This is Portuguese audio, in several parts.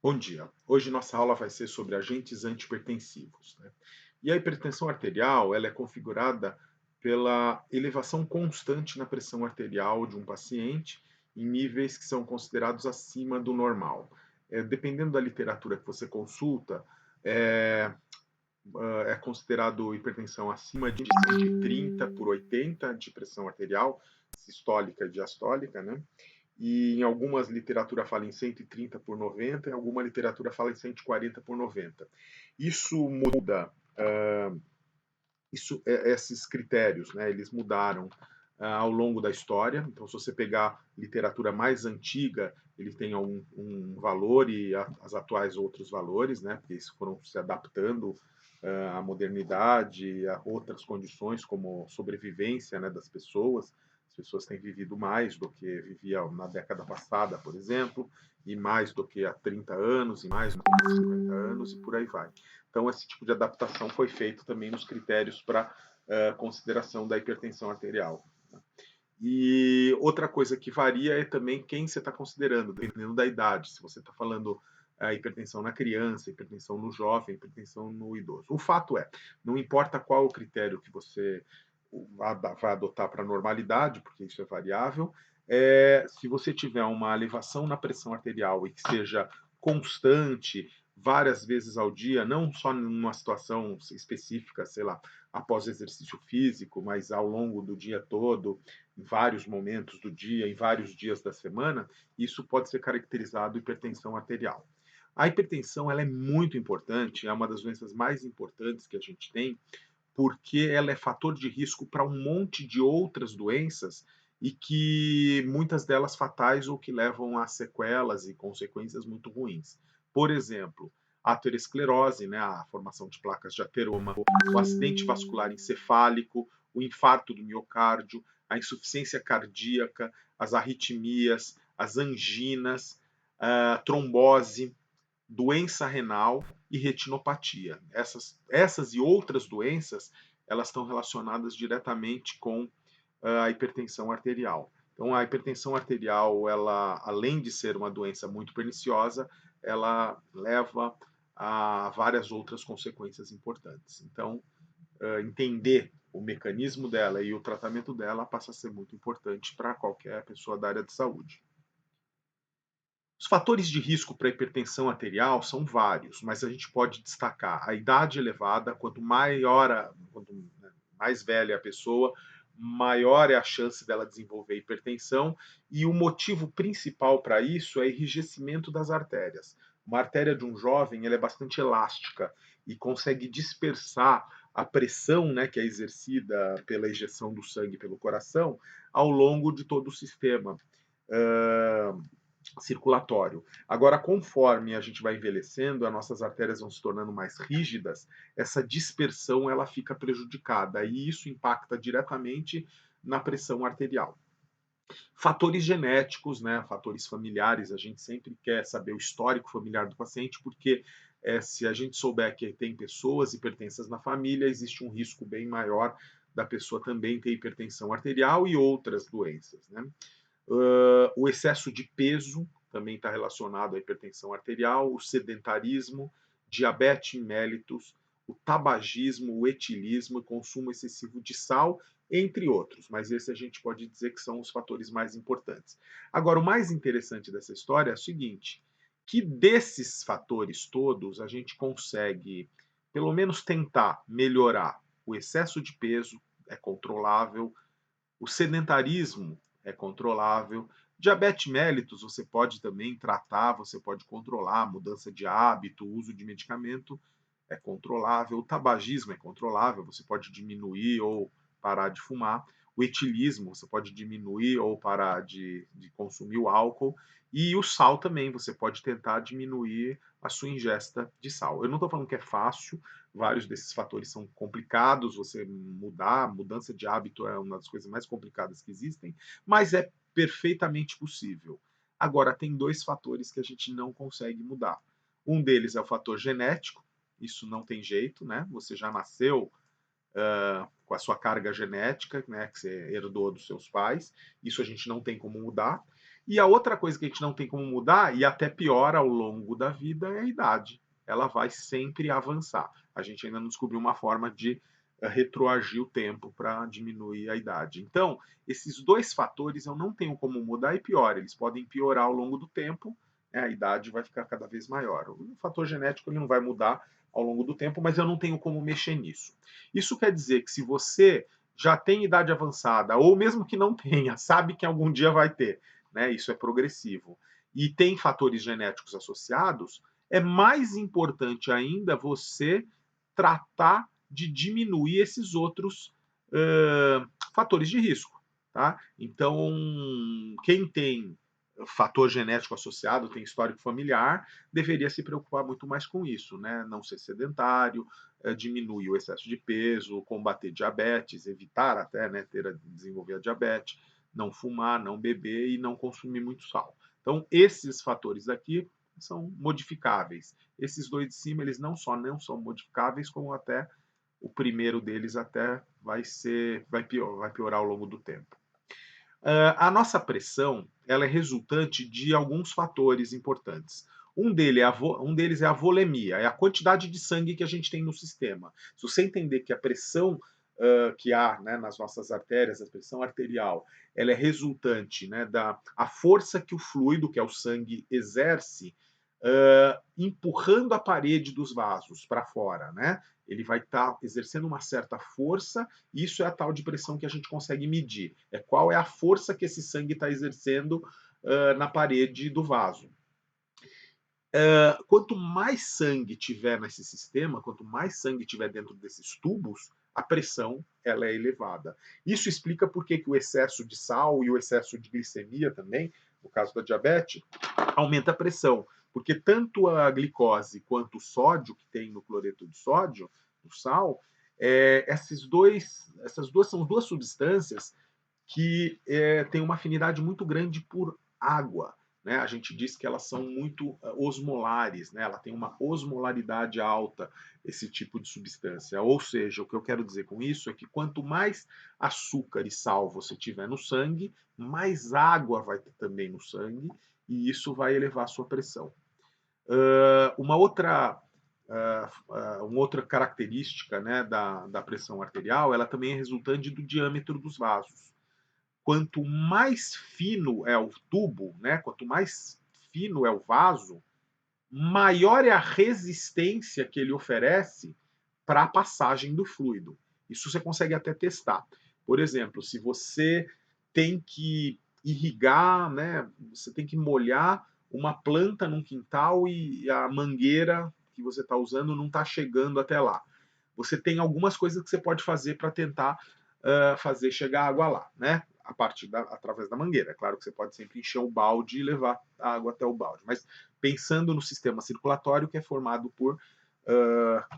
Bom dia. Hoje nossa aula vai ser sobre agentes antipertensivos, né? E a hipertensão arterial, ela é configurada pela elevação constante na pressão arterial de um paciente em níveis que são considerados acima do normal. Dependendo da literatura que você consulta, é, é considerado hipertensão acima de 130 por 80 de pressão arterial, sistólica e diastólica, né? E em algumas literatura fala em 130 por 90, em alguma literatura fala em 140 por 90. Isso muda, esses critérios, né, eles mudaram ao longo da história. Então, se você pegar literatura mais antiga, ele tem um valor e as atuais outros valores, né, porque eles foram se adaptando à modernidade, a outras condições, como sobrevivência, né, das pessoas. As pessoas têm vivido mais do que viviam na década passada, por exemplo, e mais do que há 30 anos, e mais do que há 50 anos, e por aí vai. Então, esse tipo de adaptação foi feito também nos critérios para consideração da hipertensão arterial. E outra coisa que varia é também quem você está considerando, dependendo da idade. Se você está falando hipertensão na criança, hipertensão no jovem, hipertensão no idoso. O fato é, não importa qual o critério que você vai adotar para a normalidade, porque isso é variável, se você tiver uma elevação na pressão arterial e que seja constante, várias vezes ao dia, não só numa situação específica, sei lá, após exercício físico, mas ao longo do dia todo, em vários momentos do dia, em vários dias da semana, isso pode ser caracterizado hipertensão arterial. A hipertensão ela é muito importante, é uma das doenças mais importantes que a gente tem, porque ela é fator de risco para um monte de outras doenças e que muitas delas fatais ou que levam a sequelas e consequências muito ruins. Por exemplo, a aterosclerose, né, a formação de placas de ateroma, o acidente vascular encefálico, o infarto do miocárdio, a insuficiência cardíaca, as arritmias, as anginas, a trombose, doença renal e retinopatia. Essas e outras doenças, elas estão relacionadas diretamente com a hipertensão arterial. Então, a hipertensão arterial, ela, além de ser uma doença muito perniciosa, ela leva a várias outras consequências importantes. Então, entender o mecanismo dela e o tratamento dela passa a ser muito importante para qualquer pessoa da área de saúde. Os fatores de risco para hipertensão arterial são vários, mas a gente pode destacar a idade elevada. Quanto mais velha a pessoa, maior é a chance dela desenvolver hipertensão, e o motivo principal para isso é enrijecimento das artérias. Uma artéria de um jovem ela é bastante elástica e consegue dispersar a pressão, né, que é exercida pela injeção do sangue pelo coração ao longo de todo o sistema circulatório. Agora, conforme a gente vai envelhecendo, as nossas artérias vão se tornando mais rígidas, essa dispersão ela fica prejudicada e isso impacta diretamente na pressão arterial. Fatores genéticos, né, fatores familiares, a gente sempre quer saber o histórico familiar do paciente, porque se a gente souber que tem pessoas hipertensas na família, existe um risco bem maior da pessoa também ter hipertensão arterial e outras doenças, né? O excesso de peso também está relacionado à hipertensão arterial, o sedentarismo, diabetes mellitus, o tabagismo, o etilismo e consumo excessivo de sal, entre outros. Mas esse a gente pode dizer que são os fatores mais importantes. Agora, o mais interessante dessa história é o seguinte, que desses fatores todos a gente consegue, pelo menos tentar melhorar o excesso de peso, é controlável, o sedentarismo é controlável. Diabetes mellitus você pode também tratar, você pode controlar, mudança de hábito, uso de medicamento é controlável. O tabagismo é controlável, você pode diminuir ou parar de fumar. O etilismo, você pode diminuir ou parar de consumir o álcool. E o sal também, você pode tentar diminuir a sua ingesta de sal. Eu não estou falando que é fácil, vários desses fatores são complicados, você mudar, mudança de hábito é uma das coisas mais complicadas que existem, mas é perfeitamente possível. Agora, tem dois fatores que a gente não consegue mudar. Um deles é o fator genético, isso não tem jeito, né? Você já nasceu com a sua carga genética, né, que você herdou dos seus pais, isso a gente não tem como mudar. E a outra coisa que a gente não tem como mudar, e até piora ao longo da vida, é a idade. Ela vai sempre avançar. A gente ainda não descobriu uma forma de retroagir o tempo para diminuir a idade. Então, esses dois fatores eu não tenho como mudar e pior, eles podem piorar ao longo do tempo, né? A idade vai ficar cada vez maior. O fator genético ele não vai mudar ao longo do tempo, mas eu não tenho como mexer nisso. Isso quer dizer que se você já tem idade avançada, ou mesmo que não tenha, sabe que algum dia vai ter, né? Isso é progressivo, e tem fatores genéticos associados, é mais importante ainda você tratar de diminuir esses outros fatores de risco. Tá? Então, quem tem fator genético associado, tem histórico familiar, deveria se preocupar muito mais com isso, né? Não ser sedentário, diminuir o excesso de peso, combater diabetes, evitar até né, desenvolver a diabetes, não fumar, não beber e não consumir muito sal. Então, esses fatores aqui são modificáveis. Esses dois de cima, eles não só não são modificáveis, como até o primeiro deles até vai piorar ao longo do tempo. A nossa pressão ela é resultante de alguns fatores importantes. Um deles é a volemia, é a quantidade de sangue que a gente tem no sistema. Se você entender que a pressão que há né, nas nossas artérias, a pressão arterial, ela é resultante né, da a força que o fluido, que é o sangue, exerce empurrando a parede dos vasos para fora, né? Ele vai estar exercendo uma certa força, e isso é a tal de pressão que a gente consegue medir. É qual é a força que esse sangue está exercendo na parede do vaso. Quanto mais sangue tiver nesse sistema, quanto mais sangue tiver dentro desses tubos, a pressão ela é elevada. Isso explica por que o excesso de sal e o excesso de glicemia também, no caso da diabetes, aumenta a pressão. Porque tanto a glicose quanto o sódio que tem no cloreto de sódio, no sal, essas duas são duas substâncias que têm uma afinidade muito grande por água. Né? A gente diz que elas são muito osmolares, né? Ela tem uma osmolaridade alta, esse tipo de substância. Ou seja, o que eu quero dizer com isso é que quanto mais açúcar e sal você tiver no sangue, mais água vai ter também no sangue, e isso vai elevar a sua pressão. Uma outra característica né, da pressão arterial, ela também é resultante do diâmetro dos vasos. Quanto mais fino é o tubo, né, quanto mais fino é o vaso, maior é a resistência que ele oferece para a passagem do fluido. Isso você consegue até testar. Por exemplo, se você tem que irrigar, né, você tem que molhar uma planta num quintal e a mangueira que você está usando não está chegando até lá. Você tem algumas coisas que você pode fazer para tentar fazer chegar água lá, né? Através da mangueira. É claro que você pode sempre encher o balde e levar a água até o balde, mas pensando no sistema circulatório que é formado por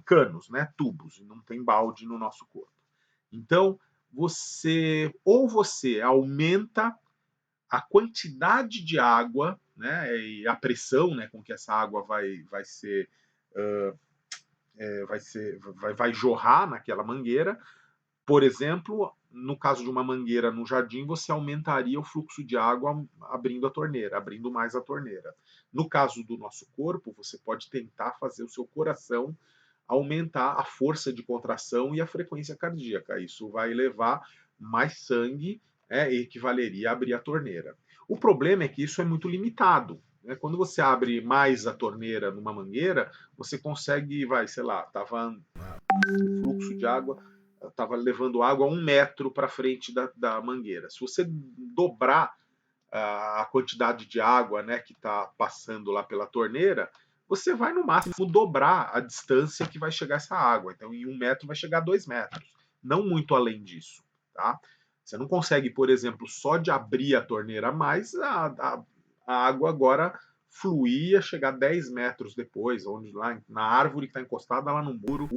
canos, né, tubos, e não tem balde no nosso corpo. Então, você aumenta a quantidade de água, né, e a pressão, né, com que essa água vai jorrar naquela mangueira. Por exemplo, no caso de uma mangueira no jardim, você aumentaria o fluxo de água abrindo a torneira, abrindo mais a torneira. No caso do nosso corpo, você pode tentar fazer o seu coração aumentar a força de contração e a frequência cardíaca. Isso vai levar mais sangue, equivaleria a abrir a torneira. O problema é que isso é muito limitado. Né? Quando você abre mais a torneira numa mangueira, você consegue, sei lá, estava fluxo de água, estava levando água 1 metro para frente da mangueira. Se você dobrar a quantidade de água né, que está passando lá pela torneira, você vai no máximo dobrar a distância que vai chegar essa água. Então, em 1 metro vai chegar a 2 metros, não muito além disso. Tá? Você não consegue, por exemplo, só de abrir a torneira mais, a água agora fluir, chegar 10 metros depois, onde lá na árvore que está encostada lá no muro,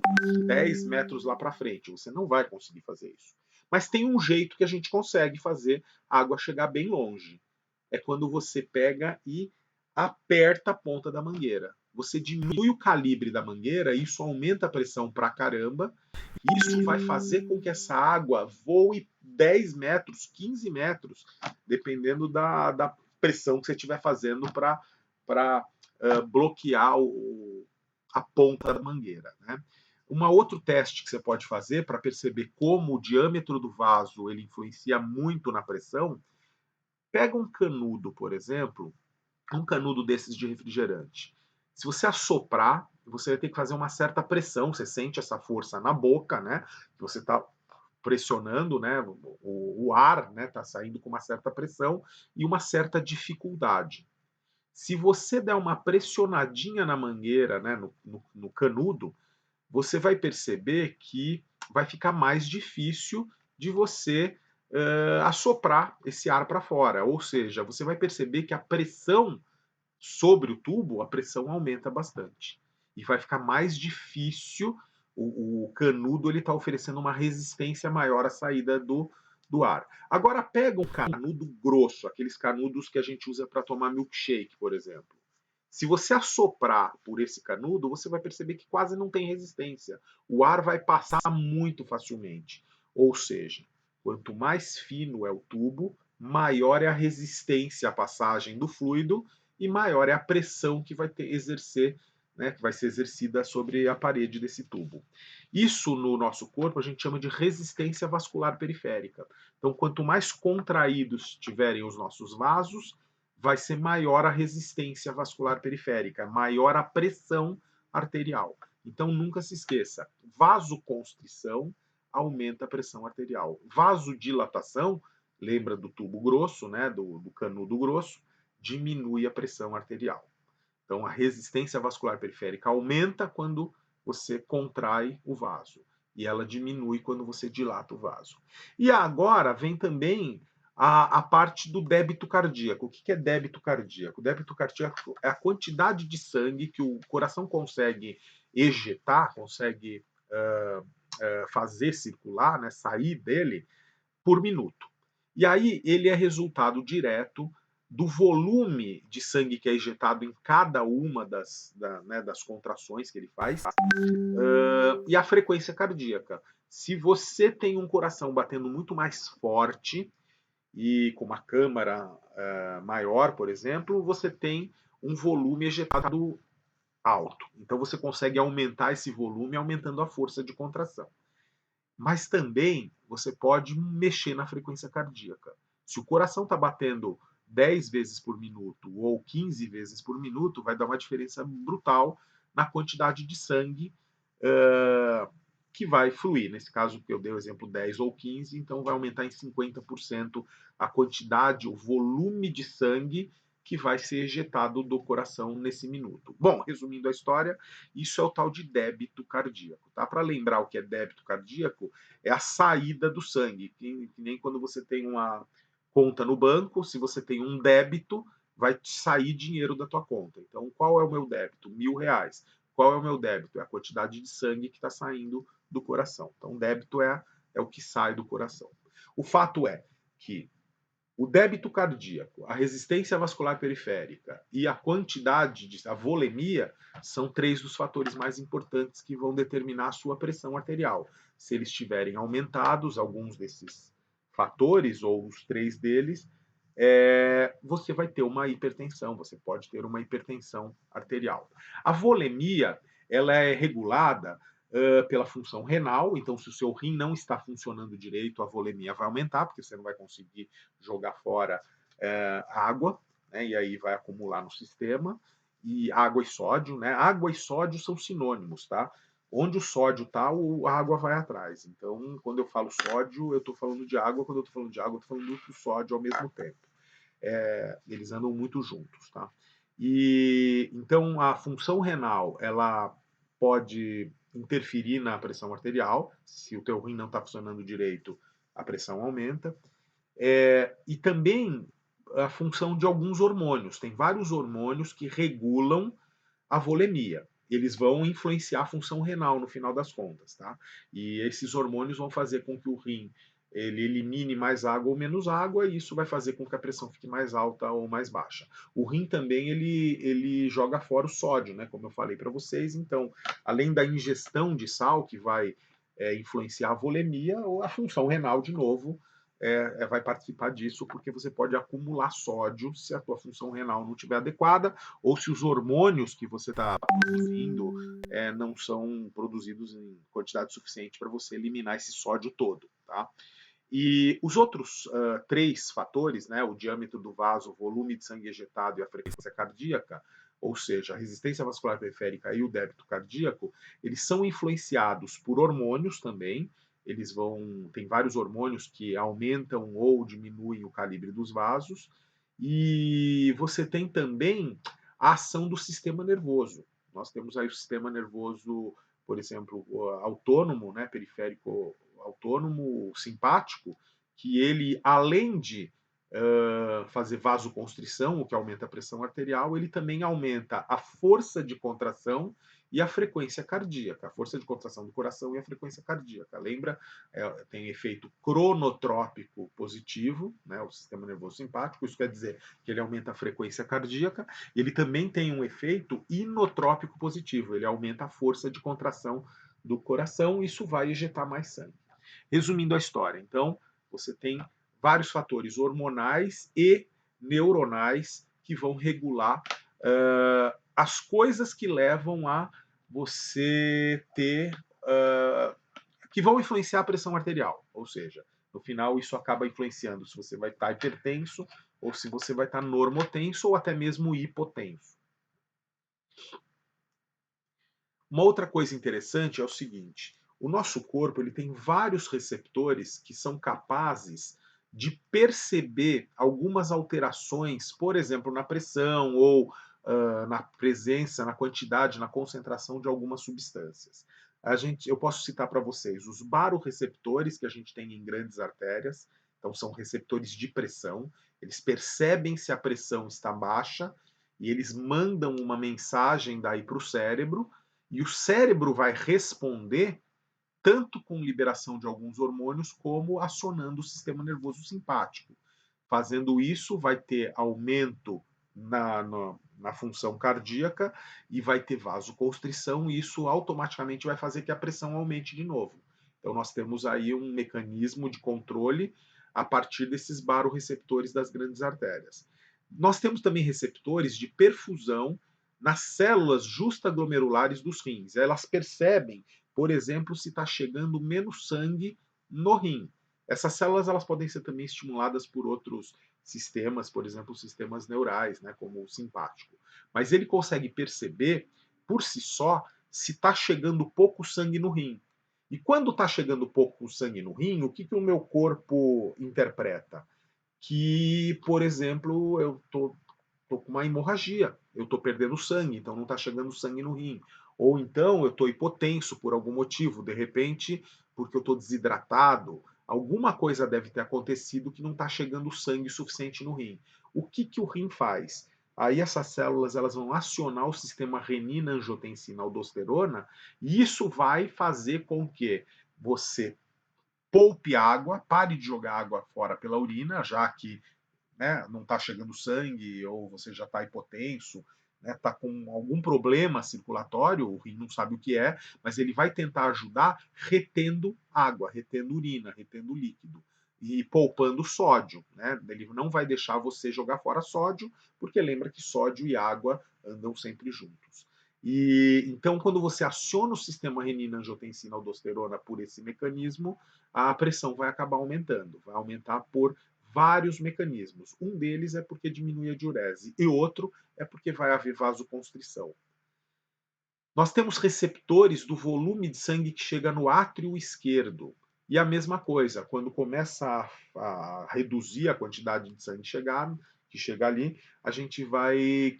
10 metros lá para frente. Você não vai conseguir fazer isso. Mas tem um jeito que a gente consegue fazer a água chegar bem longe. É quando você pega e aperta a ponta da mangueira. Você diminui o calibre da mangueira, isso aumenta a pressão pra caramba. Isso vai fazer com que essa água voe 10 metros, 15 metros, dependendo pressão que você estiver fazendo para bloquear a ponta da mangueira, né? Outro teste que você pode fazer para perceber como o diâmetro do vaso ele influencia muito na pressão, pega um canudo, por exemplo, um canudo desses de refrigerante. Se você assoprar, você vai ter que fazer uma certa pressão, você sente essa força na boca, né? Você está pressionando, né? O ar, né? Está saindo com uma certa pressão e uma certa dificuldade. Se você der uma pressionadinha na mangueira, né? No canudo, você vai perceber que vai ficar mais difícil de você assoprar esse ar para fora. Ou seja, você vai perceber que a pressão sobre o tubo, a pressão aumenta bastante. E vai ficar mais difícil, o canudo ele está oferecendo uma resistência maior à saída do ar. Agora pega um canudo grosso, aqueles canudos que a gente usa para tomar milkshake, por exemplo. Se você assoprar por esse canudo, você vai perceber que quase não tem resistência. O ar vai passar muito facilmente. Ou seja, quanto mais fino é o tubo, maior é a resistência à passagem do fluido e maior é a pressão que vai exercer, né, que vai ser exercida sobre a parede desse tubo. Isso no nosso corpo a gente chama de resistência vascular periférica. Então, quanto mais contraídos tiverem os nossos vasos, vai ser maior a resistência vascular periférica, maior a pressão arterial. Então, nunca se esqueça, vasoconstrição aumenta a pressão arterial. Vasodilatação, lembra do tubo grosso, né, do canudo grosso, diminui a pressão arterial. Então, a resistência vascular periférica aumenta quando você contrai o vaso e ela diminui quando você dilata o vaso. E agora vem também a parte do débito cardíaco. O que é débito cardíaco? Débito cardíaco é a quantidade de sangue que o coração consegue ejetar, consegue fazer circular, né, sair dele por minuto. E aí ele é resultado direto do volume de sangue que é injetado em cada uma das contrações que ele faz e a frequência cardíaca. Se você tem um coração batendo muito mais forte e com uma câmara maior, por exemplo, você tem um volume ejetado alto. Então você consegue aumentar esse volume aumentando a força de contração. Mas também você pode mexer na frequência cardíaca. Se o coração está batendo 10 vezes por minuto ou 15 vezes por minuto, vai dar uma diferença brutal na quantidade de sangue que vai fluir. Nesse caso, eu dei o exemplo 10 ou 15, então vai aumentar em 50% a quantidade, o volume de sangue que vai ser ejetado do coração nesse minuto. Bom, resumindo a história, isso é o tal de débito cardíaco. Tá? Para lembrar o que é débito cardíaco, é a saída do sangue, que nem quando você tem uma conta no banco, se você tem um débito, vai sair dinheiro da tua conta. Então, qual é o meu débito? R$ 1.000. Qual é o meu débito? É a quantidade de sangue que está saindo do coração. Então, débito é o que sai do coração. O fato é que o débito cardíaco, a resistência vascular periférica e a quantidade, a volemia, são 3 dos fatores mais importantes que vão determinar a sua pressão arterial. Se eles estiverem aumentados, alguns desses fatores, ou os 3 deles, você vai ter uma hipertensão, você pode ter uma hipertensão arterial. A volemia, ela é regulada pela função renal, então se o seu rim não está funcionando direito, a volemia vai aumentar, porque você não vai conseguir jogar fora água, né, e aí vai acumular no sistema, e água e sódio, né? Água e sódio são sinônimos, tá? Onde o sódio está, a água vai atrás. Então, quando eu falo sódio, eu estou falando de água, quando eu estou falando de água, eu estou falando do sódio ao mesmo tempo. Eles andam muito juntos, tá? E então a função renal, ela pode interferir na pressão arterial. Se o teu rim não está funcionando direito, a pressão aumenta. E também a função de alguns hormônios. Tem vários hormônios que regulam a volemia. Eles vão influenciar a função renal no final das contas, tá? E esses hormônios vão fazer com que o rim ele elimine mais água ou menos água, e isso vai fazer com que a pressão fique mais alta ou mais baixa. O rim também ele joga fora o sódio, né? Como eu falei para vocês. Então, além da ingestão de sal que vai influenciar a volemia, a função renal de novo vai participar disso, porque você pode acumular sódio se a tua função renal não estiver adequada, ou se os hormônios que você está produzindo não são produzidos em quantidade suficiente para você eliminar esse sódio todo, tá? E os outros três fatores, né, o diâmetro do vaso, o volume de sangue ejetado e a frequência cardíaca, ou seja, a resistência vascular periférica e o débito cardíaco, eles são influenciados por hormônios também. Tem vários hormônios que aumentam ou diminuem o calibre dos vasos. E você tem também a ação do sistema nervoso. Nós temos aí o sistema nervoso, por exemplo, autônomo, né, periférico autônomo simpático, que ele, além de fazer vasoconstrição, o que aumenta a pressão arterial, ele também aumenta a força de contração e a frequência cardíaca, a força de contração do coração e a frequência cardíaca. Lembra? Tem efeito cronotrópico positivo, né, o sistema nervoso simpático, isso quer dizer que ele aumenta a frequência cardíaca, e ele também tem um efeito inotrópico positivo, ele aumenta a força de contração do coração, e isso vai ejetar mais sangue. Resumindo a história, então, você tem vários fatores hormonais e neuronais que vão regular as coisas que levam a você ter. Que vão influenciar a pressão arterial. Ou seja, no final, isso acaba influenciando se você vai estar hipertenso ou se você vai estar normotenso ou até mesmo hipotenso. Uma outra coisa interessante é o seguinte: o nosso corpo ele tem vários receptores que são capazes de perceber algumas alterações, por exemplo, na pressão ou na presença, na quantidade, na concentração de algumas substâncias. Eu posso citar para vocês os baroreceptores que a gente tem em grandes artérias, então são receptores de pressão, eles percebem se a pressão está baixa e eles mandam uma mensagem daí para o cérebro, e o cérebro vai responder tanto com liberação de alguns hormônios como acionando o sistema nervoso simpático. Fazendo isso, vai ter aumento na função cardíaca e vai ter vasoconstrição, e isso automaticamente vai fazer que a pressão aumente de novo. Então, nós temos aí um mecanismo de controle a partir desses baroreceptores das grandes artérias. Nós temos também receptores de perfusão nas células justaglomerulares dos rins. Elas percebem, por exemplo, se está chegando menos sangue no rim. Essas células elas podem ser também estimuladas por outros sistemas, por exemplo, sistemas neurais, né, como o simpático. Mas ele consegue perceber, por si só, se está chegando pouco sangue no rim. E quando está chegando pouco sangue no rim, o que o meu corpo interpreta? Que, por exemplo, eu tô com uma hemorragia, eu estou perdendo sangue, então não está chegando sangue no rim. Ou então eu estou hipotenso por algum motivo, de repente, porque eu estou desidratado, alguma coisa deve ter acontecido que não está chegando sangue suficiente no rim. O que o rim faz? Aí essas células elas vão acionar o sistema renina-angiotensina-aldosterona, e isso vai fazer com que você poupe água, pare de jogar água fora pela urina, já que, né, não está chegando sangue ou você já está hipotenso, está, né, com algum problema circulatório, o rim não sabe o que é, mas ele vai tentar ajudar retendo água, retendo urina, retendo líquido e poupando sódio, né? Ele não vai deixar você jogar fora sódio, porque lembra que sódio e água andam sempre juntos. E então, quando você aciona o sistema renina-angiotensina-aldosterona por esse mecanismo, a pressão vai acabar aumentando, vai aumentar por vários mecanismos. Um deles é porque diminui a diurese e outro é porque vai haver vasoconstrição. Nós temos receptores do volume de sangue que chega no átrio esquerdo. E a mesma coisa, quando começa a reduzir a quantidade de sangue que chega ali, a gente vai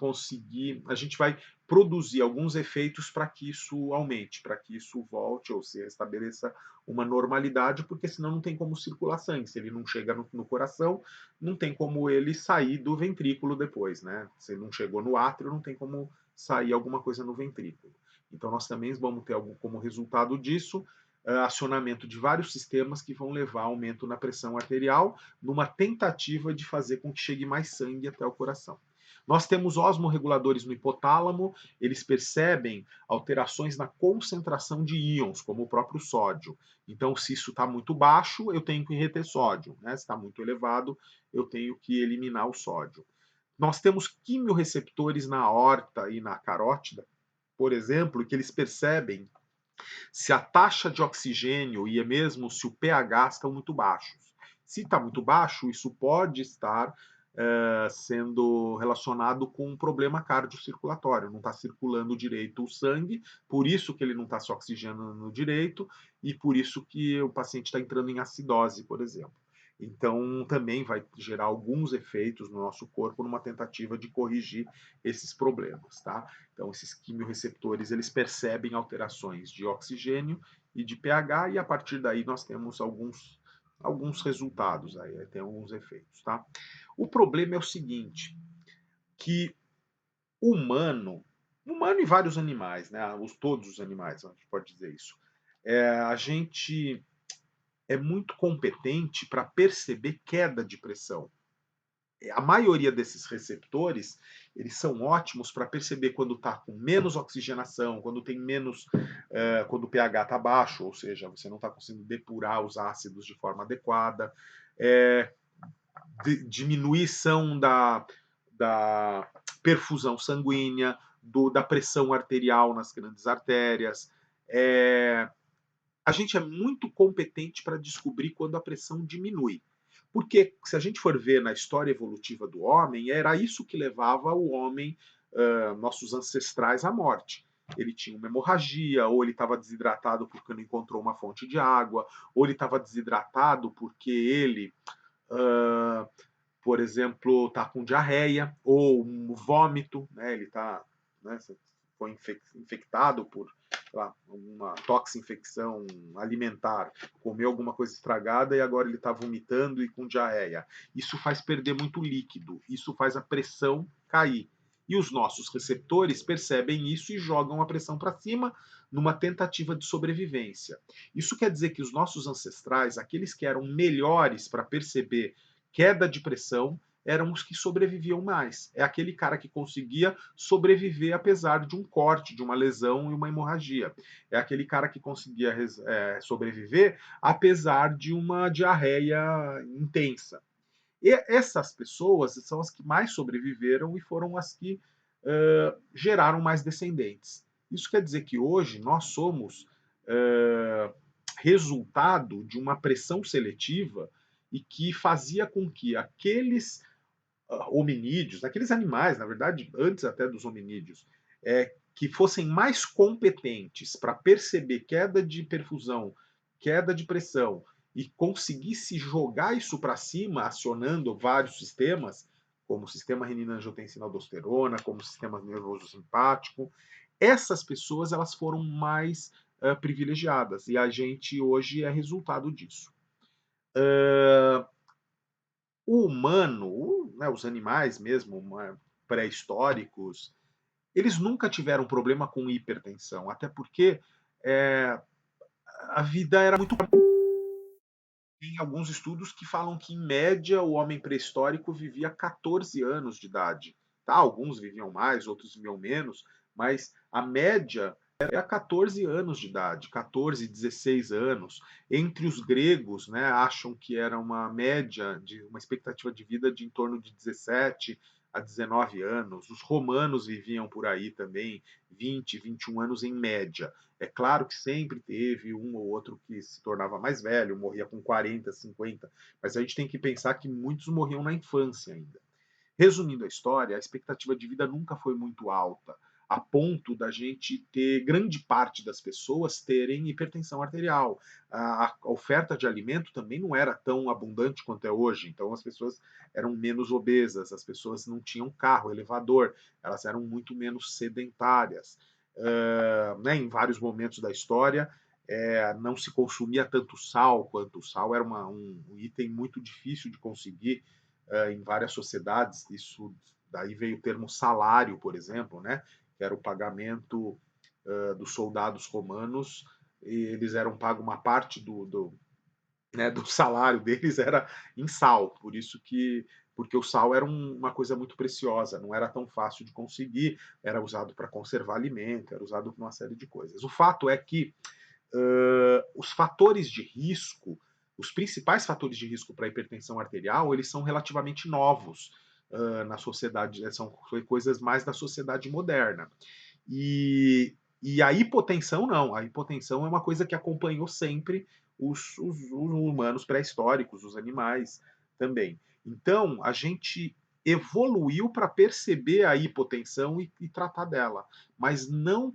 produzir alguns efeitos para que isso aumente, para que isso volte ou se restabeleça uma normalidade, porque senão não tem como circular sangue. Se ele não chega no coração, não tem como ele sair do ventrículo depois, né? Se ele não chegou no átrio, não tem como sair alguma coisa no ventrículo. Então, nós também vamos ter como resultado disso acionamento de vários sistemas que vão levar a aumento na pressão arterial, numa tentativa de fazer com que chegue mais sangue até o coração. Nós temos osmorreguladores no hipotálamo, eles percebem alterações na concentração de íons, como o próprio sódio. Então, se isso está muito baixo, eu tenho que reter sódio, né? Se está muito elevado, eu tenho que eliminar o sódio. Nós temos quimiorreceptores na aorta e na carótida, por exemplo, que eles percebem se a taxa de oxigênio e mesmo se o pH estão muito baixos. Se está muito baixo, isso pode estar sendo relacionado com um problema cardiocirculatório, não está circulando direito o sangue, por isso que ele não está se oxigenando direito e por isso que o paciente está entrando em acidose, por exemplo. Então, também vai gerar alguns efeitos no nosso corpo numa tentativa de corrigir esses problemas, tá? Então, esses quimiorreceptores, eles percebem alterações de oxigênio e de pH e a partir daí nós temos alguns resultados aí, tem alguns efeitos, tá? O problema é o seguinte, que humano e vários animais, né? Todos os animais, a gente pode dizer isso. A gente é muito competente para perceber queda de pressão. A maioria desses receptores, eles são ótimos para perceber quando está com menos oxigenação, quando tem menos, quando o pH está baixo, ou seja, você não está conseguindo depurar os ácidos de forma adequada, diminuição da perfusão sanguínea, da pressão arterial nas grandes artérias. A gente é muito competente para descobrir quando a pressão diminui. Porque, se a gente for ver na história evolutiva do homem, era isso que levava o homem, nossos ancestrais, à morte. Ele tinha uma hemorragia, ou ele estava desidratado porque não encontrou uma fonte de água, ou ele estava desidratado porque ele, por exemplo, está com diarreia, ou um vômito, né? Ele está, né, foi infectado por lá, uma toxinfecção alimentar, comeu alguma coisa estragada e agora ele está vomitando e com diarreia. Isso faz perder muito líquido, isso faz a pressão cair. E os nossos receptores percebem isso e jogam a pressão para cima numa tentativa de sobrevivência. Isso quer dizer que os nossos ancestrais, aqueles que eram melhores para perceber queda de pressão, eram os que sobreviviam mais. É aquele cara que conseguia sobreviver apesar de um corte, de uma lesão e uma hemorragia. É aquele cara que conseguia sobreviver apesar de uma diarreia intensa. E essas pessoas são as que mais sobreviveram e foram as que geraram mais descendentes. Isso quer dizer que hoje nós somos resultado de uma pressão seletiva e que fazia com que aqueles hominídeos, aqueles animais, na verdade, antes até dos hominídeos, que fossem mais competentes para perceber queda de perfusão, queda de pressão e conseguisse jogar isso para cima, acionando vários sistemas, como o sistema renina-angiotensina-aldosterona, como o sistema nervoso simpático, essas pessoas elas foram mais privilegiadas e a gente hoje é resultado disso. O humano, né, os animais mesmo, pré-históricos, eles nunca tiveram problema com hipertensão, até porque a vida era muito. Tem alguns estudos que falam que, em média, o homem pré-histórico vivia 14 anos de idade. Tá, alguns viviam mais, outros viviam menos, mas a média era 14 anos de idade, 14, 16 anos. Entre os gregos, né, acham que era uma média de uma expectativa de vida de em torno de 17 a 19 anos. Os romanos viviam por aí também 20, 21 anos em média. É claro que sempre teve um ou outro que se tornava mais velho, morria com 40, 50, mas a gente tem que pensar que muitos morriam na infância ainda. Resumindo a história, a expectativa de vida nunca foi muito alta, a ponto da gente ter grande parte das pessoas terem hipertensão arterial. A oferta de alimento também não era tão abundante quanto é hoje, então as pessoas eram menos obesas, as pessoas não tinham carro, elevador, elas eram muito menos sedentárias. Né, em vários momentos da história, não se consumia tanto sal quanto o sal era um item muito difícil de conseguir em várias sociedades. Isso daí veio o termo salário, por exemplo, né, que era o pagamento dos soldados romanos, e eles eram pagos uma parte né, do salário deles era em sal, por isso que porque o sal era uma coisa muito preciosa, não era tão fácil de conseguir, era usado para conservar alimento, era usado para uma série de coisas. O fato é que os fatores de risco, os principais fatores de risco para a hipertensão arterial, eles são relativamente novos na sociedade, são coisas mais da sociedade moderna. E a hipotensão não, a hipotensão é uma coisa que acompanhou sempre os humanos pré-históricos, os animais também. Então, a gente evoluiu para perceber a hipotensão e tratar dela, mas não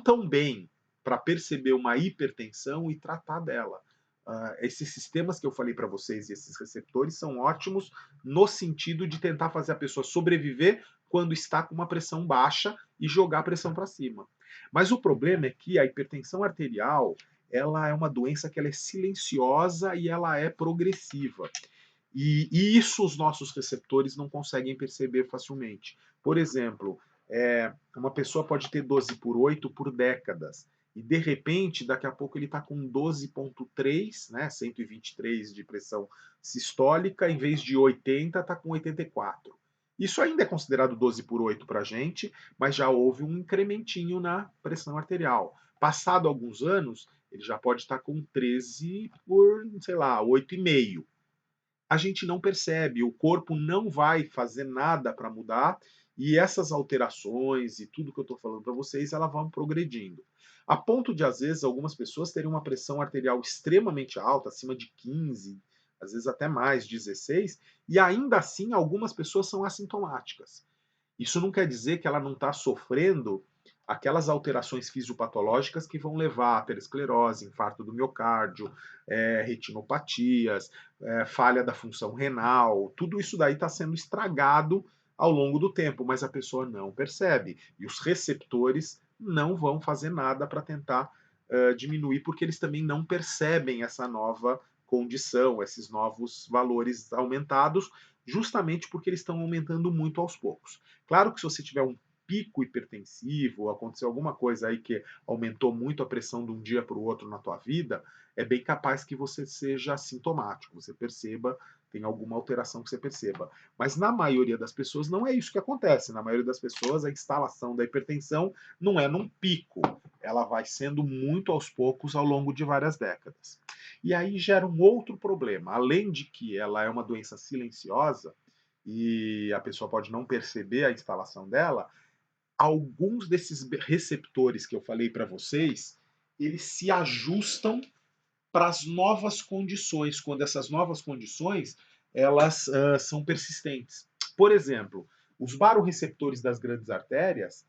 tão bem para perceber uma hipertensão e tratar dela. Esses sistemas que eu falei para vocês e esses receptores são ótimos no sentido de tentar fazer a pessoa sobreviver quando está com uma pressão baixa e jogar a pressão para cima. Mas o problema é que a hipertensão arterial ela é uma doença que ela é silenciosa e ela é progressiva. E isso os nossos receptores não conseguem perceber facilmente. Por exemplo, uma pessoa pode ter 12 por 8 por décadas. E de repente, daqui a pouco ele está com 12,3, né, 123 de pressão sistólica, em vez de 80, está com 84. Isso ainda é considerado 12 por 8 para a gente, mas já houve um incrementinho na pressão arterial. Passado alguns anos, ele já pode estar com 13 por, sei lá, 8,5. A gente não percebe, o corpo não vai fazer nada para mudar e essas alterações e tudo que eu estou falando para vocês, elas vão progredindo. A ponto de, às vezes, algumas pessoas terem uma pressão arterial extremamente alta, acima de 15, às vezes até mais, 16, e ainda assim algumas pessoas são assintomáticas. Isso não quer dizer que ela não está sofrendo aquelas alterações fisiopatológicas que vão levar a aterosclerose, infarto do miocárdio, retinopatias, falha da função renal, tudo isso daí está sendo estragado ao longo do tempo, mas a pessoa não percebe. E os receptores não vão fazer nada para tentar diminuir, porque eles também não percebem essa nova condição, esses novos valores aumentados, justamente porque eles estão aumentando muito aos poucos. Claro que se você tiver um pico hipertensivo, aconteceu alguma coisa aí que aumentou muito a pressão de um dia para o outro na tua vida, é bem capaz que você seja sintomático, você perceba, tem alguma alteração que você perceba. Mas na maioria das pessoas não é isso que acontece. Na maioria das pessoas a instalação da hipertensão não é num pico, ela vai sendo muito aos poucos ao longo de várias décadas. E aí gera um outro problema, além de que ela é uma doença silenciosa, e a pessoa pode não perceber a instalação dela, alguns desses receptores que eu falei para vocês, eles se ajustam para as novas condições, quando essas novas condições elas são persistentes. Por exemplo, os baroreceptores das grandes artérias,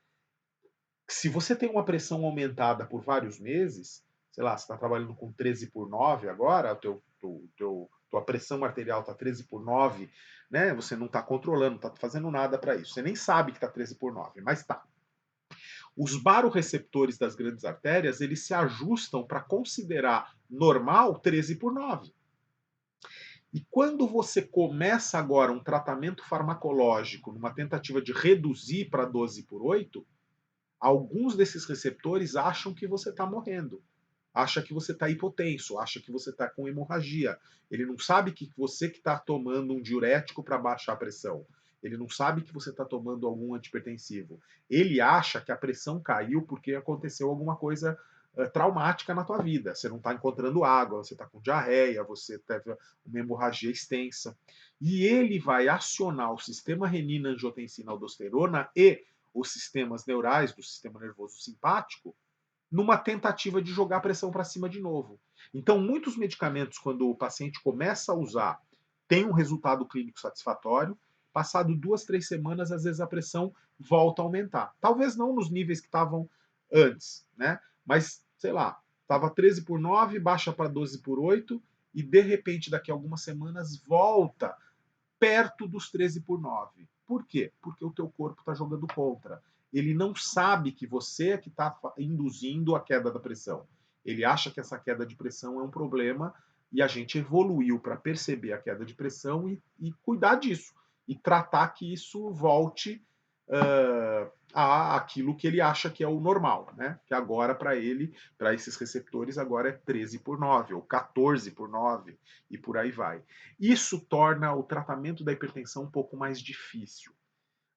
se você tem uma pressão aumentada por vários meses, sei lá, você está trabalhando com 13 por 9 agora, tua pressão arterial está 13 por 9, né? Você não está controlando, não está fazendo nada para isso. Você nem sabe que está 13 por 9, mas está. Os baroreceptores das grandes artérias, eles se ajustam para considerar normal 13 por 9. E quando você começa agora um tratamento farmacológico numa tentativa de reduzir para 12 por 8, alguns desses receptores acham que você está morrendo, acha que você está hipotenso, acha que você está com hemorragia. Ele não sabe que você que está tomando um diurético para baixar a pressão. Ele não sabe que você está tomando algum antipertensivo. Ele acha que a pressão caiu porque aconteceu alguma coisa traumática na tua vida. Você não está encontrando água, você está com diarreia, você teve uma hemorragia extensa. E ele vai acionar o sistema renina-angiotensina-aldosterona e os sistemas neurais do sistema nervoso simpático numa tentativa de jogar a pressão para cima de novo. Então, muitos medicamentos, quando o paciente começa a usar, tem um resultado clínico satisfatório. Passado 2, 3 semanas, às vezes a pressão volta a aumentar. Talvez não nos níveis que estavam antes, né? Mas, sei lá, estava 13 por 9, baixa para 12 por 8 e de repente, daqui a algumas semanas, volta perto dos 13 por 9. Por quê? Porque o teu corpo está jogando contra. Ele não sabe que você é que está induzindo a queda da pressão. Ele acha que essa queda de pressão é um problema e a gente evoluiu para perceber a queda de pressão e cuidar disso. E tratar que isso volte aquilo que ele acha que é o normal, né? Que agora para ele, para esses receptores, agora é 13/9 ou 14/9 e por aí vai. Isso torna o tratamento da hipertensão um pouco mais difícil.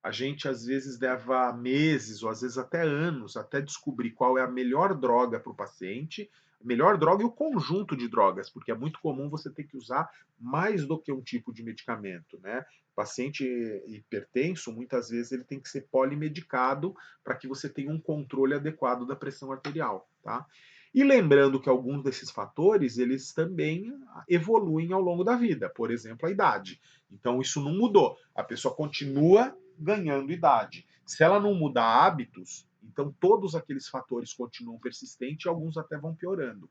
A gente às vezes leva meses ou às vezes até anos até descobrir qual é a melhor droga para o paciente, a melhor droga e o conjunto de drogas, porque é muito comum você ter que usar mais do que um tipo de medicamento, né? O paciente hipertenso, muitas vezes ele tem que ser polimedicado para que você tenha um controle adequado da pressão arterial, tá? E lembrando que alguns desses fatores, eles também evoluem ao longo da vida, por exemplo, a idade. Então isso não mudou. A pessoa continua ganhando idade. Se ela não mudar hábitos, então todos aqueles fatores continuam persistentes e alguns até vão piorando.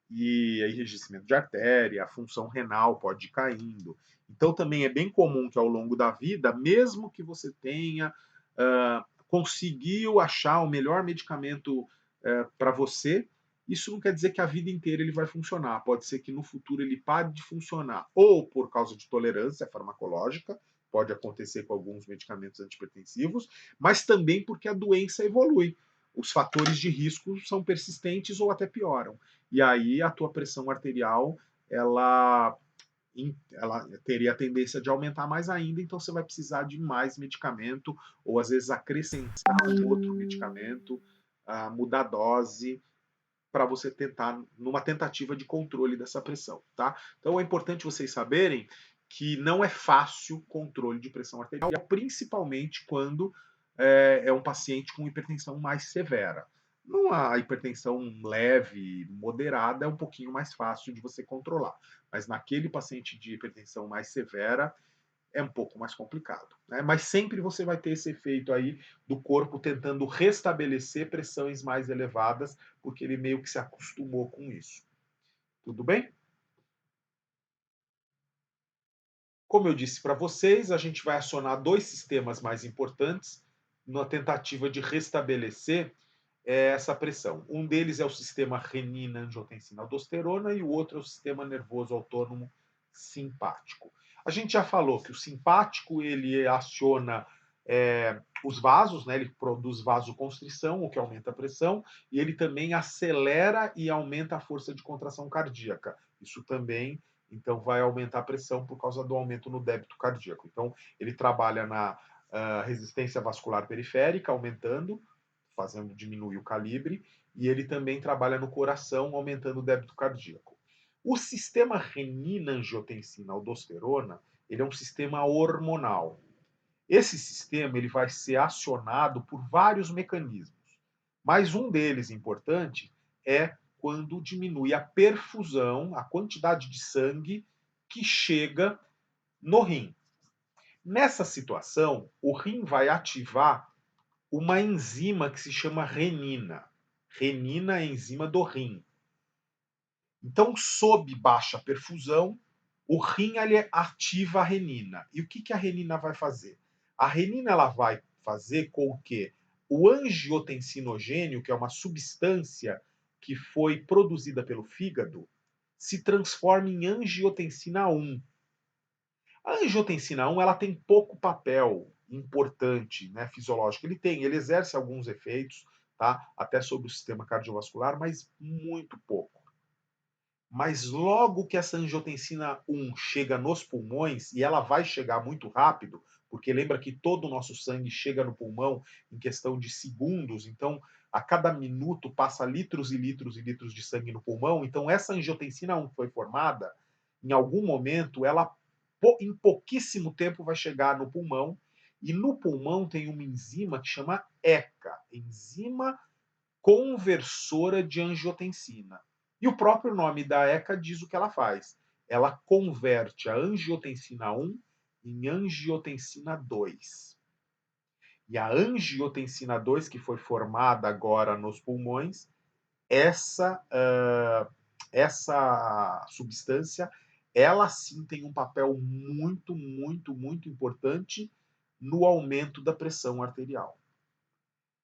E aí, enrijecimento de artéria, a função renal pode ir caindo. Então, também é bem comum que ao longo da vida, mesmo que você tenha conseguiu achar o melhor medicamento para você, isso não quer dizer que a vida inteira ele vai funcionar. Pode ser que no futuro ele pare de funcionar, ou por causa de tolerância farmacológica, pode acontecer com alguns medicamentos antihipertensivos, mas também porque a doença evolui. Os fatores de risco são persistentes ou até pioram. E aí a tua pressão arterial, ela teria a tendência de aumentar mais ainda, então você vai precisar de mais medicamento, ou às vezes acrescentar um outro medicamento, mudar a dose, para você tentar, numa tentativa de controle dessa pressão, tá? Então é importante vocês saberem que não é fácil controle de pressão arterial, principalmente quando é um paciente com hipertensão mais severa. Numa hipertensão leve, moderada, é um pouquinho mais fácil de você controlar. Mas naquele paciente de hipertensão mais severa, é um pouco mais complicado, né? Mas sempre você vai ter esse efeito aí do corpo tentando restabelecer pressões mais elevadas, porque ele meio que se acostumou com isso. Tudo bem? Como eu disse para vocês, a gente vai acionar dois sistemas mais importantes na tentativa de restabelecer essa pressão. Um deles é o sistema renina-angiotensina-aldosterona e o outro é o sistema nervoso autônomo simpático. A gente já falou que o simpático ele aciona os vasos, né? Ele produz vasoconstrição, o que aumenta a pressão, e ele também acelera e aumenta a força de contração cardíaca. Isso também, então, vai aumentar a pressão por causa do aumento no débito cardíaco. Então, ele trabalha na resistência vascular periférica, aumentando, fazendo diminuir o calibre, e ele também trabalha no coração, aumentando o débito cardíaco. O sistema renina-angiotensina-aldosterona, ele é um sistema hormonal. Esse sistema ele vai ser acionado por vários mecanismos, mas um deles importante é quando diminui a perfusão, a quantidade de sangue que chega no rim. Nessa situação, o rim vai ativar uma enzima que se chama renina. Renina é a enzima do rim. Então, sob baixa perfusão, o rim ele ativa a renina. E o que a renina vai fazer? A renina ela vai fazer com que o angiotensinogênio, que é uma substância que foi produzida pelo fígado, se transforme em angiotensina 1. A angiotensina 1 ela tem pouco papel importante, né, fisiológico. Ele exerce alguns efeitos, tá, até sobre o sistema cardiovascular, mas muito pouco. Mas logo que essa angiotensina 1 chega nos pulmões, e ela vai chegar muito rápido, porque lembra que todo o nosso sangue chega no pulmão em questão de segundos, então a cada minuto passa litros e litros e litros de sangue no pulmão, então essa angiotensina 1 que foi formada, em algum momento, ela em pouquíssimo tempo vai chegar no pulmão, e no pulmão tem uma enzima que chama ECA, enzima conversora de angiotensina. E o próprio nome da ECA diz o que ela faz. Ela converte a angiotensina 1 em angiotensina 2. E a angiotensina 2, que foi formada agora nos pulmões, essa substância, ela sim tem um papel muito, muito, muito importante no aumento da pressão arterial.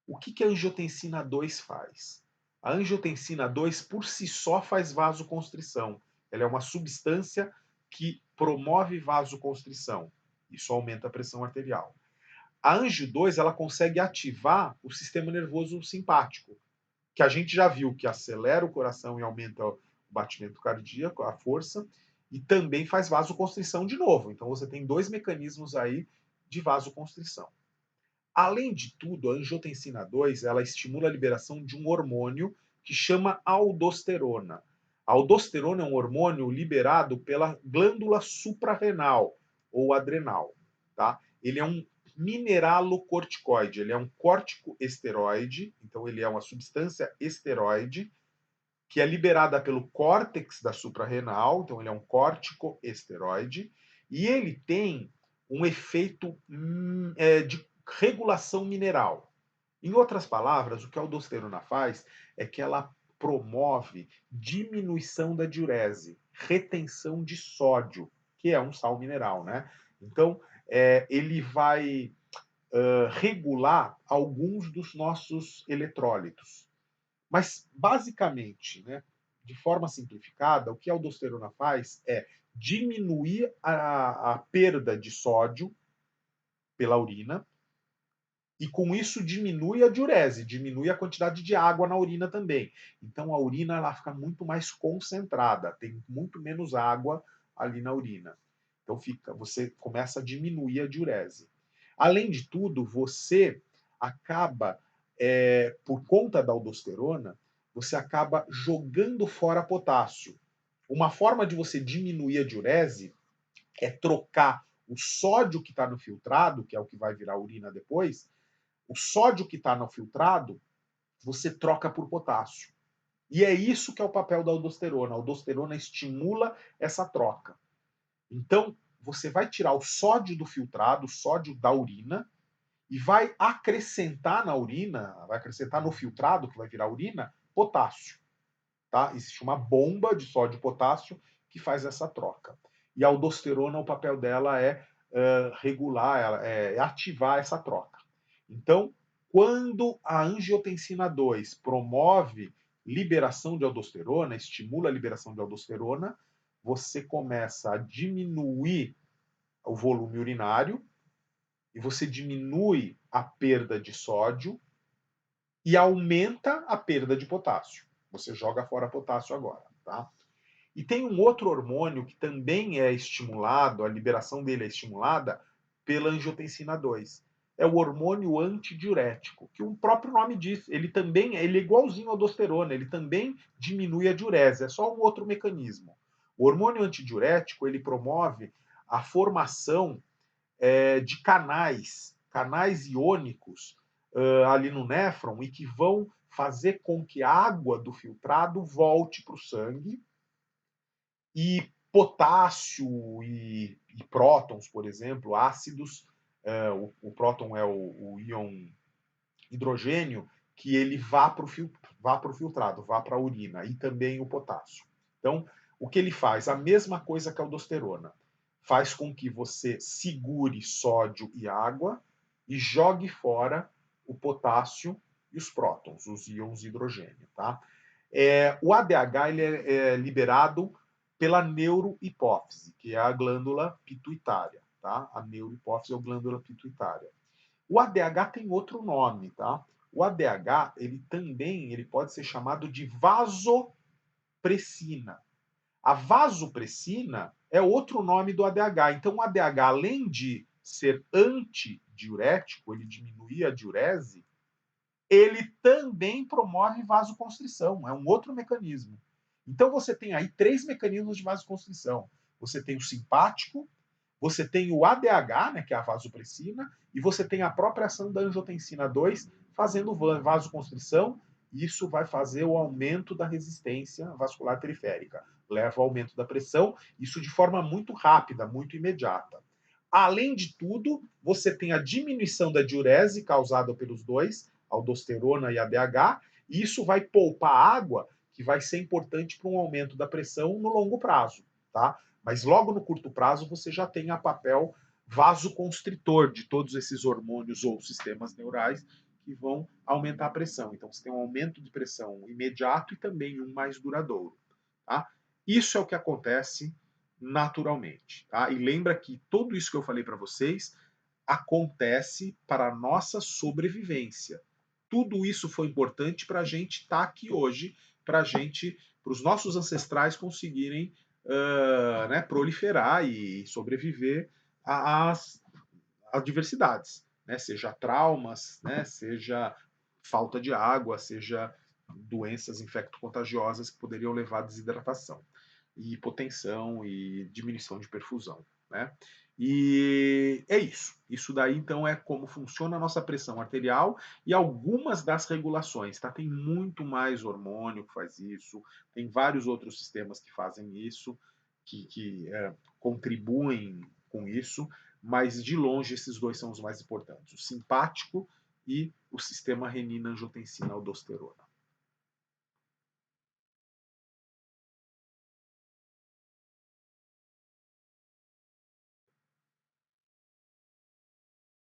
O que a angiotensina 2 faz? A angiotensina 2 por si só faz vasoconstrição. Ela é uma substância que promove vasoconstrição. Isso aumenta a pressão arterial. A angio-2 ela consegue ativar o sistema nervoso simpático, que a gente já viu que acelera o coração e aumenta o batimento cardíaco, a força, e também faz vasoconstrição de novo. Então você tem dois mecanismos aí de vasoconstrição. Além de tudo, a angiotensina 2 ela estimula a liberação de um hormônio que chama aldosterona. A aldosterona é um hormônio liberado pela glândula suprarrenal ou adrenal. Tá? Ele é um mineralocorticoide, ele é um corticoesteroide, então ele é uma substância esteroide que é liberada pelo córtex da suprarrenal, então ele é um corticoesteroide, e ele tem um efeito de regulação mineral. Em outras palavras, o que a aldosterona faz é que ela promove diminuição da diurese, retenção de sódio, que é um sal mineral, né? Então, ele vai regular alguns dos nossos eletrólitos. Mas, basicamente, né, de forma simplificada, o que a aldosterona faz é diminuir a perda de sódio pela urina, e com isso diminui a diurese, diminui a quantidade de água na urina também. Então a urina ela fica muito mais concentrada, tem muito menos água ali na urina. Então você começa a diminuir a diurese. Além de tudo, você acaba, por conta da aldosterona, você acaba jogando fora potássio. Uma forma de você diminuir a diurese é trocar o sódio que está no filtrado, que é o que vai virar urina depois, o sódio que está no filtrado, você troca por potássio. E é isso que é o papel da aldosterona. A aldosterona estimula essa troca. Então, você vai tirar o sódio do filtrado, o sódio da urina, e vai acrescentar na urina, vai acrescentar no filtrado, que vai virar urina, potássio. Tá? Existe uma bomba de sódio e potássio que faz essa troca. E a aldosterona, o papel dela é regular, é ativar essa troca. Então, quando a angiotensina 2 promove liberação de aldosterona, estimula a liberação de aldosterona, você começa a diminuir o volume urinário e você diminui a perda de sódio e aumenta a perda de potássio. Você joga fora potássio agora, tá? E tem um outro hormônio que também é estimulado, a liberação dele é estimulada pela angiotensina 2. É o hormônio antidiurético, que o próprio nome diz. Ele é igualzinho ao aldosterona, ele também diminui a diurese, é só um outro mecanismo. O hormônio antidiurético, ele promove a formação de canais iônicos ali no néfron e que vão fazer com que a água do filtrado volte para o sangue e potássio e prótons, por exemplo, ácidos, o próton é o íon hidrogênio, que ele vá para o filtrado, vá para a urina, e também o potássio. Então, o que ele faz? A mesma coisa que a aldosterona. Faz com que você segure sódio e água e jogue fora o potássio e os prótons, os íons hidrogênio. Tá? O ADH ele é liberado pela neurohipófise, que é a glândula pituitária. Tá? A neurohipófise é a glândula pituitária. O ADH tem outro nome, tá? O ADH, ele pode ser chamado de vasopressina. A vasopressina é outro nome do ADH. Então, o ADH, além de ser antidiurético, ele diminuir a diurese, ele também promove vasoconstrição. É um outro mecanismo. Então, você tem aí três mecanismos de vasoconstrição. Você tem o simpático, você tem o ADH, né, que é a vasopressina, e você tem a própria ação da angiotensina 2 fazendo vasoconstrição. Isso vai fazer o aumento da resistência vascular periférica. Leva ao aumento da pressão, isso de forma muito rápida, muito imediata. Além de tudo, você tem a diminuição da diurese causada pelos dois, aldosterona e ADH, e isso vai poupar água, que vai ser importante para um aumento da pressão no longo prazo, tá? Mas logo no curto prazo você já tem a papel vasoconstritor de todos esses hormônios ou sistemas neurais que vão aumentar a pressão. Então você tem um aumento de pressão imediato e também um mais duradouro. Tá? Isso é o que acontece naturalmente. Tá? E lembra que tudo isso que eu falei para vocês acontece para a nossa sobrevivência. Tudo isso foi importante para a gente estar aqui hoje, para os nossos ancestrais conseguirem né, proliferar e sobreviver às adversidades, né? Seja traumas, né? Seja falta de água, seja doenças infecto-contagiosas que poderiam levar à desidratação, e hipotensão e diminuição de perfusão, né? E é isso. Isso daí, então, é como funciona a nossa pressão arterial e algumas das regulações, tá? Tem muito mais hormônio que faz isso, tem vários outros sistemas que fazem isso, que contribuem com isso, mas de longe esses dois são os mais importantes, o simpático e o sistema renina-angiotensina-aldosterona.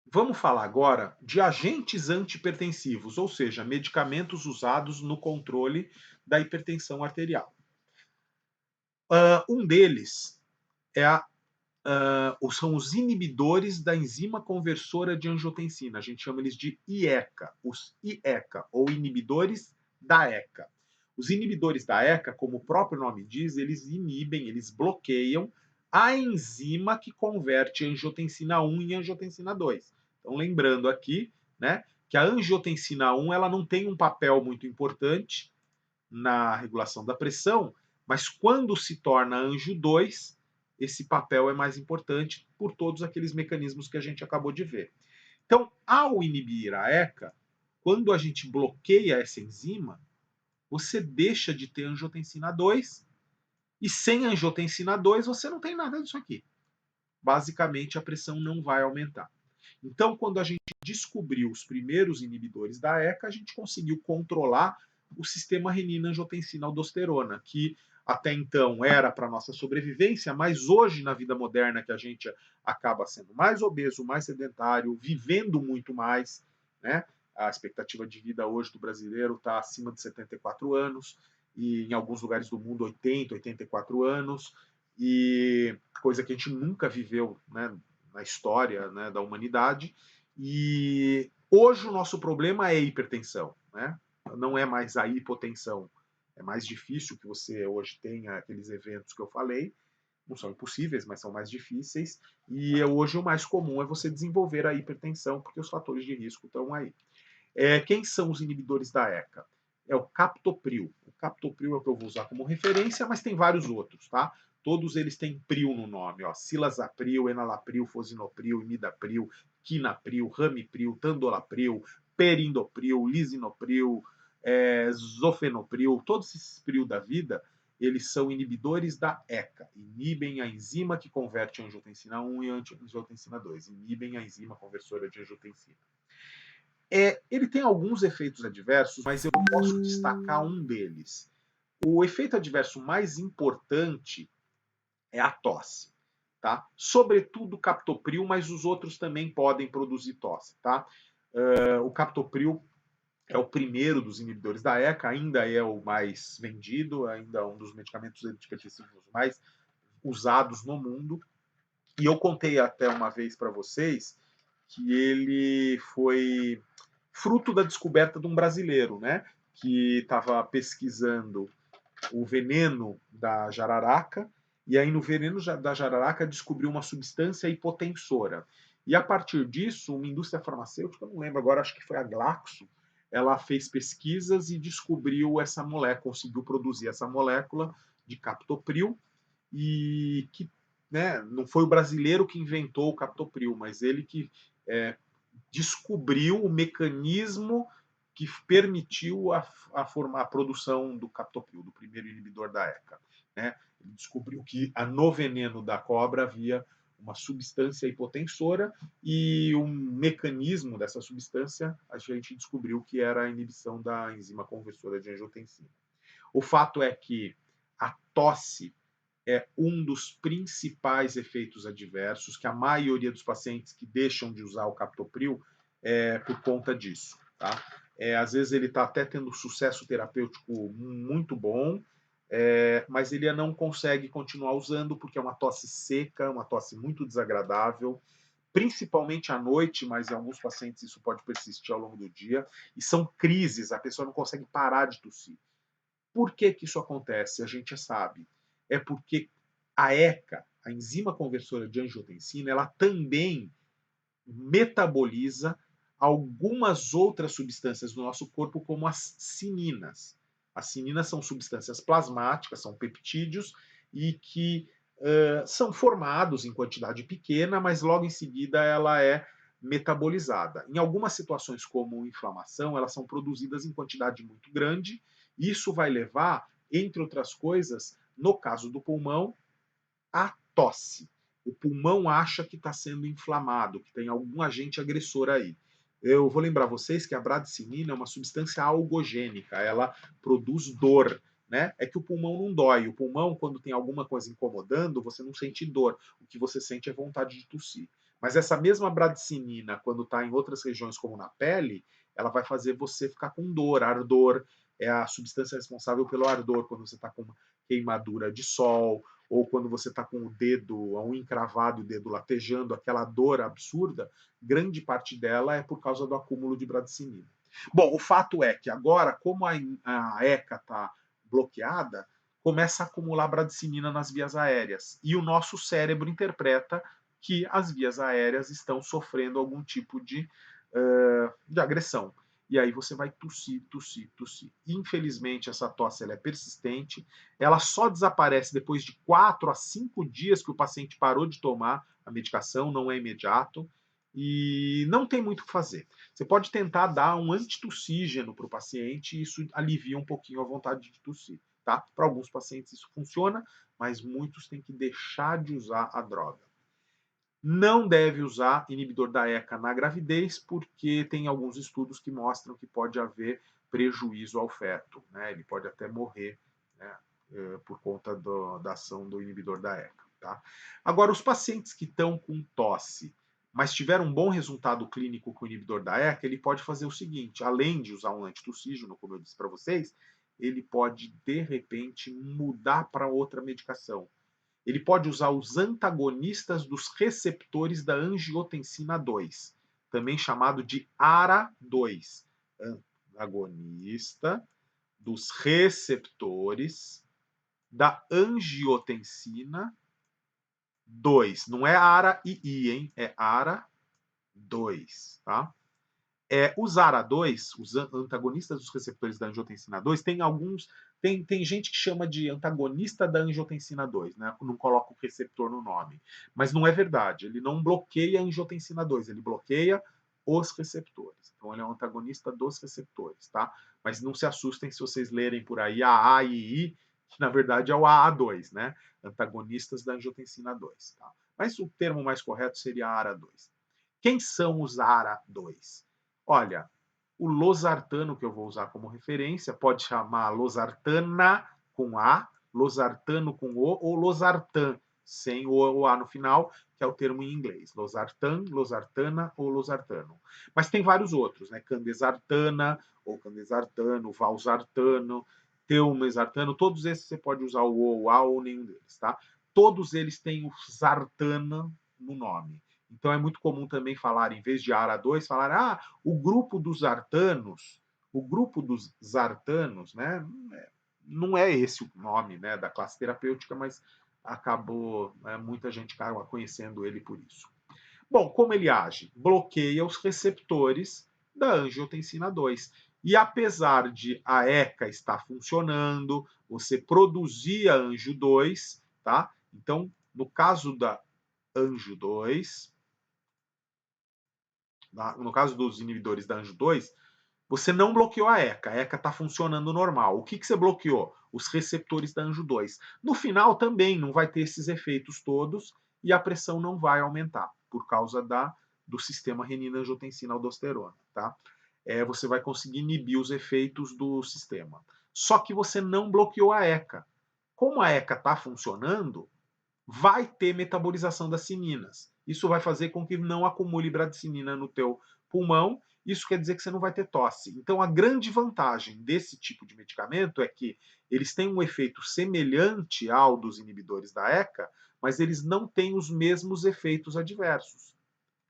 Vamos falar agora de agentes antipertensivos, ou seja, medicamentos usados no controle da hipertensão arterial. Um deles é são os inibidores da enzima conversora de angiotensina. A gente chama eles de IECA, os IECA, ou inibidores da ECA. Os inibidores da ECA, como o próprio nome diz, eles inibem, eles bloqueiam a enzima que converte angiotensina 1 em angiotensina 2. Então, lembrando aqui, né, que a angiotensina 1 ela não tem um papel muito importante na regulação da pressão, mas quando se torna anjo 2, esse papel é mais importante por todos aqueles mecanismos que a gente acabou de ver. Então, ao inibir a ECA, quando a gente bloqueia essa enzima, você deixa de ter angiotensina 2 e sem angiotensina 2 você não tem nada disso aqui. Basicamente, a pressão não vai aumentar. Então, quando a gente descobriu os primeiros inibidores da ECA, a gente conseguiu controlar o sistema renina-angiotensina-aldosterona, que até então era para nossa sobrevivência, mas hoje, na vida moderna, que a gente acaba sendo mais obeso, mais sedentário, vivendo muito mais, né? A expectativa de vida hoje do brasileiro está acima de 74 anos, e em alguns lugares do mundo 80, 84 anos, e coisa que a gente nunca viveu, né, na história, né, da humanidade. E hoje o nosso problema é a hipertensão, né? Não é mais a hipotensão. É mais difícil que você hoje tenha aqueles eventos que eu falei. Não são impossíveis, mas são mais difíceis. E hoje o mais comum é você desenvolver a hipertensão, porque os fatores de risco estão aí. Quem são os inibidores da ECA? É o captopril. O captopril é o que eu vou usar como referência, mas tem vários outros, tá? Todos eles têm pril no nome, ó. Cilazapril, enalapril, fosinopril, imidapril, quinapril, ramipril, tandolapril, perindopril, lisinopril, zofenopril, todos esses pril da vida, eles são inibidores da ECA, inibem a enzima que converte angiotensina 1 em angiotensina 2, inibem a enzima conversora de angiotensina. Ele tem alguns efeitos adversos, mas eu posso destacar um deles. O efeito adverso mais importante é a tosse, tá? Sobretudo o captopril, mas os outros também podem produzir tosse, tá? O captopril é o primeiro dos inibidores da ECA, ainda é o mais vendido, ainda é um dos medicamentos antipertensivos mais usados no mundo. E eu contei até uma vez para vocês que ele foi fruto da descoberta de um brasileiro, né? Que estava pesquisando o veneno da jararaca, e aí no veneno da jararaca descobriu uma substância hipotensora. E a partir disso, uma indústria farmacêutica, eu não lembro agora, acho que foi a Glaxo, ela fez pesquisas e descobriu essa molécula, conseguiu produzir essa molécula de captopril, e que, né, não foi o brasileiro que inventou o captopril, mas ele que descobriu o mecanismo que permitiu a produção do captopril, do primeiro inibidor da ECA. Né? Ele descobriu que no veneno da cobra havia uma substância hipotensora e um mecanismo dessa substância a gente descobriu que era a inibição da enzima conversora de angiotensina. O fato é que a tosse é um dos principais efeitos adversos que a maioria dos pacientes que deixam de usar o captopril por conta disso. Tá? Às vezes ele está até tendo sucesso terapêutico muito bom, mas ele não consegue continuar usando porque é uma tosse seca, uma tosse muito desagradável, principalmente à noite, mas em alguns pacientes isso pode persistir ao longo do dia, e são crises, a pessoa não consegue parar de tossir. Por que que isso acontece? A gente já sabe. É porque a ECA, a enzima conversora de angiotensina, ela também metaboliza algumas outras substâncias do nosso corpo, como as cininas. As cininas são substâncias plasmáticas, são peptídeos, e que são formados em quantidade pequena, mas logo em seguida ela é metabolizada. Em algumas situações, como inflamação, elas são produzidas em quantidade muito grande. Isso vai levar, entre outras coisas, no caso do pulmão, a tosse. O pulmão acha que está sendo inflamado, que tem algum agente agressor aí. Eu vou lembrar vocês que a bradicinina é uma substância algogênica, ela produz dor, né? É que o pulmão não dói. O pulmão, quando tem alguma coisa incomodando, você não sente dor. O que você sente é vontade de tossir. Mas essa mesma bradicinina, quando está em outras regiões, como na pele, ela vai fazer você ficar com dor, ardor. É a substância responsável pelo ardor, quando você está com uma queimadura de sol, ou quando você está com o dedo, a unha encravado e o dedo latejando, aquela dor absurda, grande parte dela é por causa do acúmulo de bradicinina. Bom, o fato é que agora, como a ECA está bloqueada, começa a acumular bradicinina nas vias aéreas. E o nosso cérebro interpreta que as vias aéreas estão sofrendo algum tipo de agressão. E aí você vai tossir, tossir, tossir. Infelizmente, essa tosse ela é persistente. Ela só desaparece depois de 4 a 5 dias que o paciente parou de tomar a medicação, não é imediato. E não tem muito o que fazer. Você pode tentar dar um antitussígeno para o paciente e isso alivia um pouquinho a vontade de tossir. Tá? Para alguns pacientes isso funciona, mas muitos têm que deixar de usar a droga. Não deve usar inibidor da ECA na gravidez, porque tem alguns estudos que mostram que pode haver prejuízo ao feto, né? Ele pode até morrer, né, por conta da ação do inibidor da ECA. Tá? Agora, os pacientes que estão com tosse, mas tiveram um bom resultado clínico com o inibidor da ECA, ele pode fazer o seguinte: além de usar um antitussígeno, como eu disse para vocês, ele pode, de repente, mudar para outra medicação. Ele pode usar os antagonistas dos receptores da angiotensina 2, também chamado de ARA2. Antagonista dos receptores da angiotensina 2. Não é ARA e I, hein? É ARA2, tá? Os ARA2, os antagonistas dos receptores da angiotensina 2, tem alguns. Tem gente que chama de antagonista da angiotensina 2, né? Não coloca o receptor no nome. Mas não é verdade. Ele não bloqueia a angiotensina 2, ele bloqueia os receptores. Então ele é um antagonista dos receptores, tá? Mas não se assustem se vocês lerem por aí AA e I, que na verdade é o AA2, né? Antagonistas da angiotensina 2, tá? Mas o termo mais correto seria ARA2. Quem são os ARA2? Olha, o losartano, que eu vou usar como referência, pode chamar losartana com A, losartano com O, ou losartan, sem o A no final, que é o termo em inglês. Losartan, losartana ou losartano. Mas tem vários outros, né? Candesartana, ou candesartano, valsartano, teumesartano, todos esses você pode usar o O, o A ou nenhum deles, tá? Todos eles têm o sartana no nome. Então é muito comum também falar, em vez de ARA2, falar o grupo dos artanos. O grupo dos zartanos, né? Não é esse o nome, né, da classe terapêutica, mas acabou muita gente acaba conhecendo ele por isso. Bom, como ele age? Bloqueia os receptores da angiotensina 2. E apesar de a ECA estar funcionando, você produzir a anjo 2, tá? Então, no caso da anjo 2, no caso dos inibidores da anjo 2, você não bloqueou a ECA. A ECA está funcionando normal. O que você bloqueou? Os receptores da anjo 2. No final também não vai ter esses efeitos todos e a pressão não vai aumentar por causa do sistema renina-angiotensina-aldosterona. Tá? Você vai conseguir inibir os efeitos do sistema. Só que você não bloqueou a ECA. Como a ECA está funcionando, vai ter metabolização das cininas. Isso vai fazer com que não acumule bradicinina no teu pulmão. Isso quer dizer que você não vai ter tosse. Então, a grande vantagem desse tipo de medicamento é que eles têm um efeito semelhante ao dos inibidores da ECA, mas eles não têm os mesmos efeitos adversos.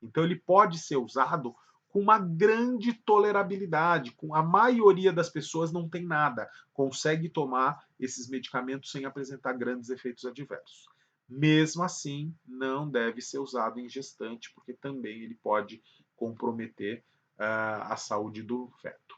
Então ele pode ser usado com uma grande tolerabilidade, com a maioria das pessoas não tem nada, consegue tomar esses medicamentos sem apresentar grandes efeitos adversos. Mesmo assim, não deve ser usado em gestante, porque também ele pode comprometer a saúde do feto.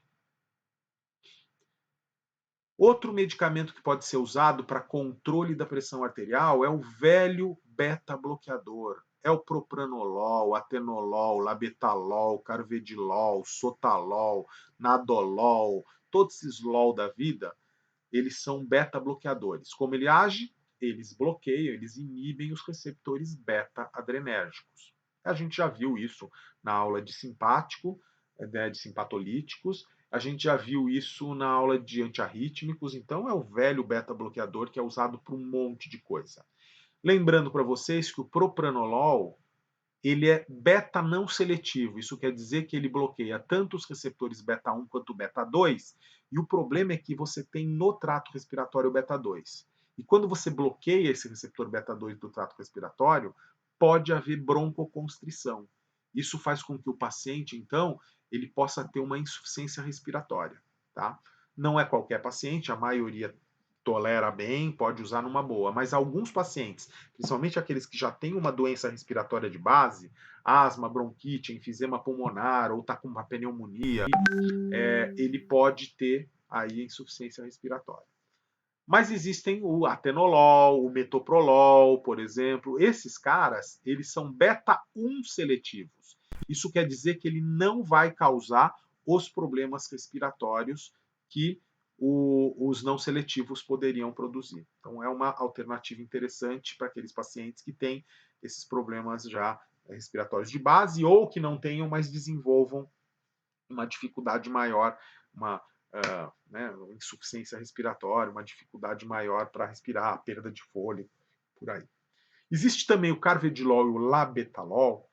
Outro medicamento que pode ser usado para controle da pressão arterial é o velho beta-bloqueador. É o propranolol, atenolol, labetalol, carvedilol, sotalol, nadolol, todos esses LOL da vida, eles são beta-bloqueadores. Como ele age? Eles bloqueiam, eles inibem os receptores beta-adrenérgicos. A gente já viu isso na aula de simpático, né, de simpatolíticos, a gente já viu isso na aula de antiarrítmicos, então é o velho beta-bloqueador que é usado para um monte de coisa. Lembrando para vocês que o propranolol, ele é beta não seletivo, isso quer dizer que ele bloqueia tanto os receptores beta 1 quanto beta 2, e o problema é que você tem no trato respiratório beta 2. E quando você bloqueia esse receptor beta 2 do trato respiratório, pode haver broncoconstrição. Isso faz com que o paciente, então, ele possa ter uma insuficiência respiratória, tá? Não é qualquer paciente, a maioria tolera bem, pode usar numa boa, mas alguns pacientes, principalmente aqueles que já têm uma doença respiratória de base, asma, bronquite, enfisema pulmonar ou está com uma pneumonia, ele pode ter aí insuficiência respiratória. Mas existem o atenolol, o metoprolol, por exemplo. Esses caras, eles são beta-1 seletivos. Isso quer dizer que ele não vai causar os problemas respiratórios que os não seletivos poderiam produzir. Então, é uma alternativa interessante para aqueles pacientes que têm esses problemas já respiratórios de base ou que não tenham, mas desenvolvam uma dificuldade maior, uma insuficiência respiratória, uma dificuldade maior para respirar, perda de fôlego, por aí. Existe também o carvedilol e o labetalol,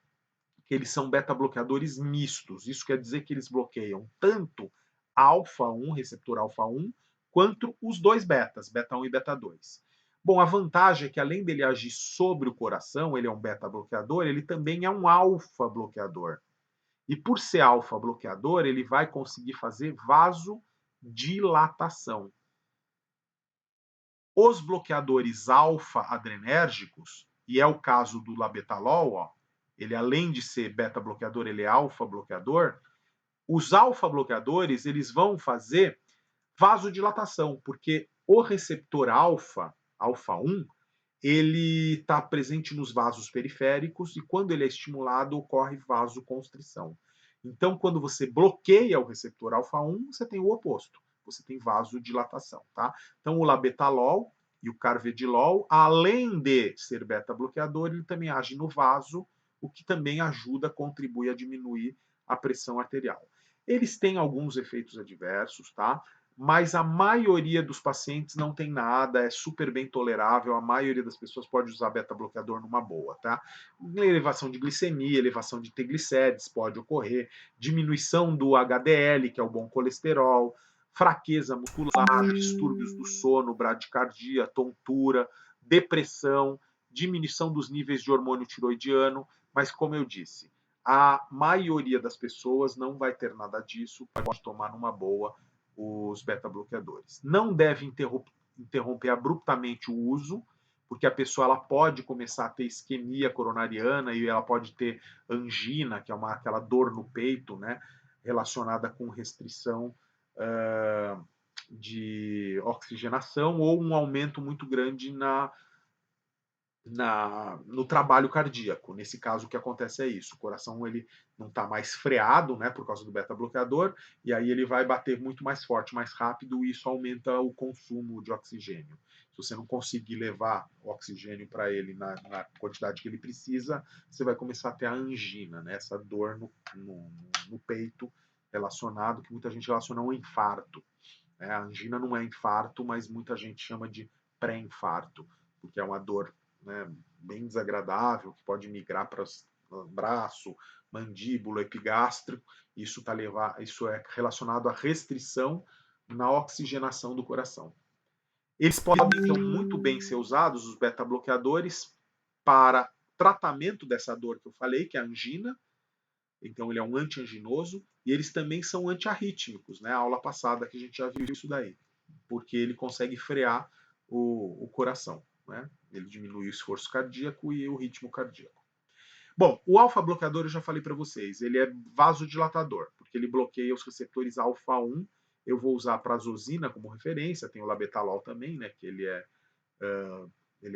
que eles são beta-bloqueadores mistos. Isso quer dizer que eles bloqueiam tanto alfa-1, receptor alfa-1, quanto os dois betas, beta-1 e beta-2. Bom, a vantagem é que além dele agir sobre o coração, ele é um beta-bloqueador, ele também é um alfa-bloqueador. E por ser alfa-bloqueador, ele vai conseguir fazer vasodilatação. Os bloqueadores alfa-adrenérgicos, e é o caso do labetalol, ó, ele além de ser beta-bloqueador, ele é alfa-bloqueador, os alfa-bloqueadores eles vão fazer vasodilatação, porque o receptor alfa, alfa-1, ele está presente nos vasos periféricos e quando ele é estimulado ocorre vasoconstrição. Então, quando você bloqueia o receptor alfa-1, você tem o oposto, você tem vasodilatação, tá? Então, o labetalol e o carvedilol, além de ser beta-bloqueador, ele também age no vaso, o que também ajuda, contribui a diminuir a pressão arterial. Eles têm alguns efeitos adversos, tá? Mas a maioria dos pacientes não tem nada, é super bem tolerável, a maioria das pessoas pode usar beta-bloqueador numa boa, tá? Elevação de glicemia, elevação de triglicérides pode ocorrer, diminuição do HDL, que é o bom colesterol, fraqueza muscular, distúrbios do sono, bradicardia, tontura, depressão, diminuição dos níveis de hormônio tiroidiano, mas como eu disse, a maioria das pessoas não vai ter nada disso, pode tomar numa boa os beta-bloqueadores. Não deve interromper abruptamente o uso, porque a pessoa ela pode começar a ter isquemia coronariana e ela pode ter angina, que é aquela dor no peito, né, relacionada com restrição de oxigenação ou um aumento muito grande no trabalho cardíaco. Nesse caso, o que acontece é isso: o coração ele não está mais freado, né, por causa do beta-bloqueador, e aí ele vai bater muito mais forte, mais rápido, e isso aumenta o consumo de oxigênio. Se você não conseguir levar o oxigênio para ele na quantidade que ele precisa, você vai começar a ter a angina, né, essa dor no peito relacionado, que muita gente relaciona a um infarto. A angina não é infarto, mas muita gente chama de pré-infarto, porque é uma dor, né, bem desagradável, que pode migrar para braço, mandíbula, epigástrico. Isso é relacionado à restrição na oxigenação do coração. Eles podem, então, muito bem ser usados, os beta-bloqueadores, para tratamento dessa dor que eu falei, que é a angina, então ele é um antianginoso, e eles também são antiarrítmicos, né? A aula passada que a gente já viu isso daí, porque ele consegue frear o coração, né? Ele diminui o esforço cardíaco e o ritmo cardíaco. Bom, o alfa-bloqueador eu já falei para vocês, ele é vasodilatador, porque ele bloqueia os receptores alfa-1. Eu vou usar a prazosina como referência, tem o labetalol também, né, que ele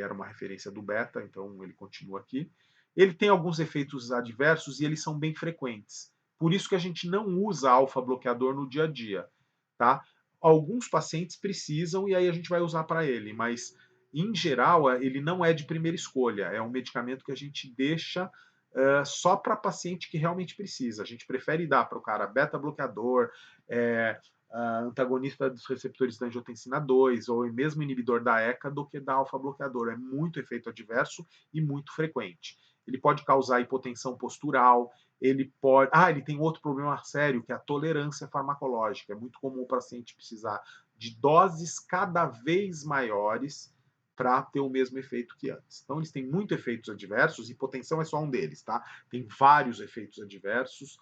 era uma referência do beta, então ele continua aqui. Ele tem alguns efeitos adversos e eles são bem frequentes. Por isso que a gente não usa alfa-bloqueador no dia a dia, tá? Alguns pacientes precisam e aí a gente vai usar para ele, mas em geral ele não é de primeira escolha. É um medicamento que a gente deixa só para paciente que realmente precisa. A gente prefere dar para o cara beta-bloqueador, antagonista dos receptores da angiotensina 2 ou mesmo inibidor da ECA do que da alfa-bloqueador. É muito efeito adverso e muito frequente. Ele pode causar hipotensão postural, ele pode... ele tem outro problema sério, que é a tolerância farmacológica. É muito comum o paciente precisar de doses cada vez maiores para ter o mesmo efeito que antes. Então, eles têm muitos efeitos adversos, hipotensão é só um deles, tá? Tem vários efeitos adversos.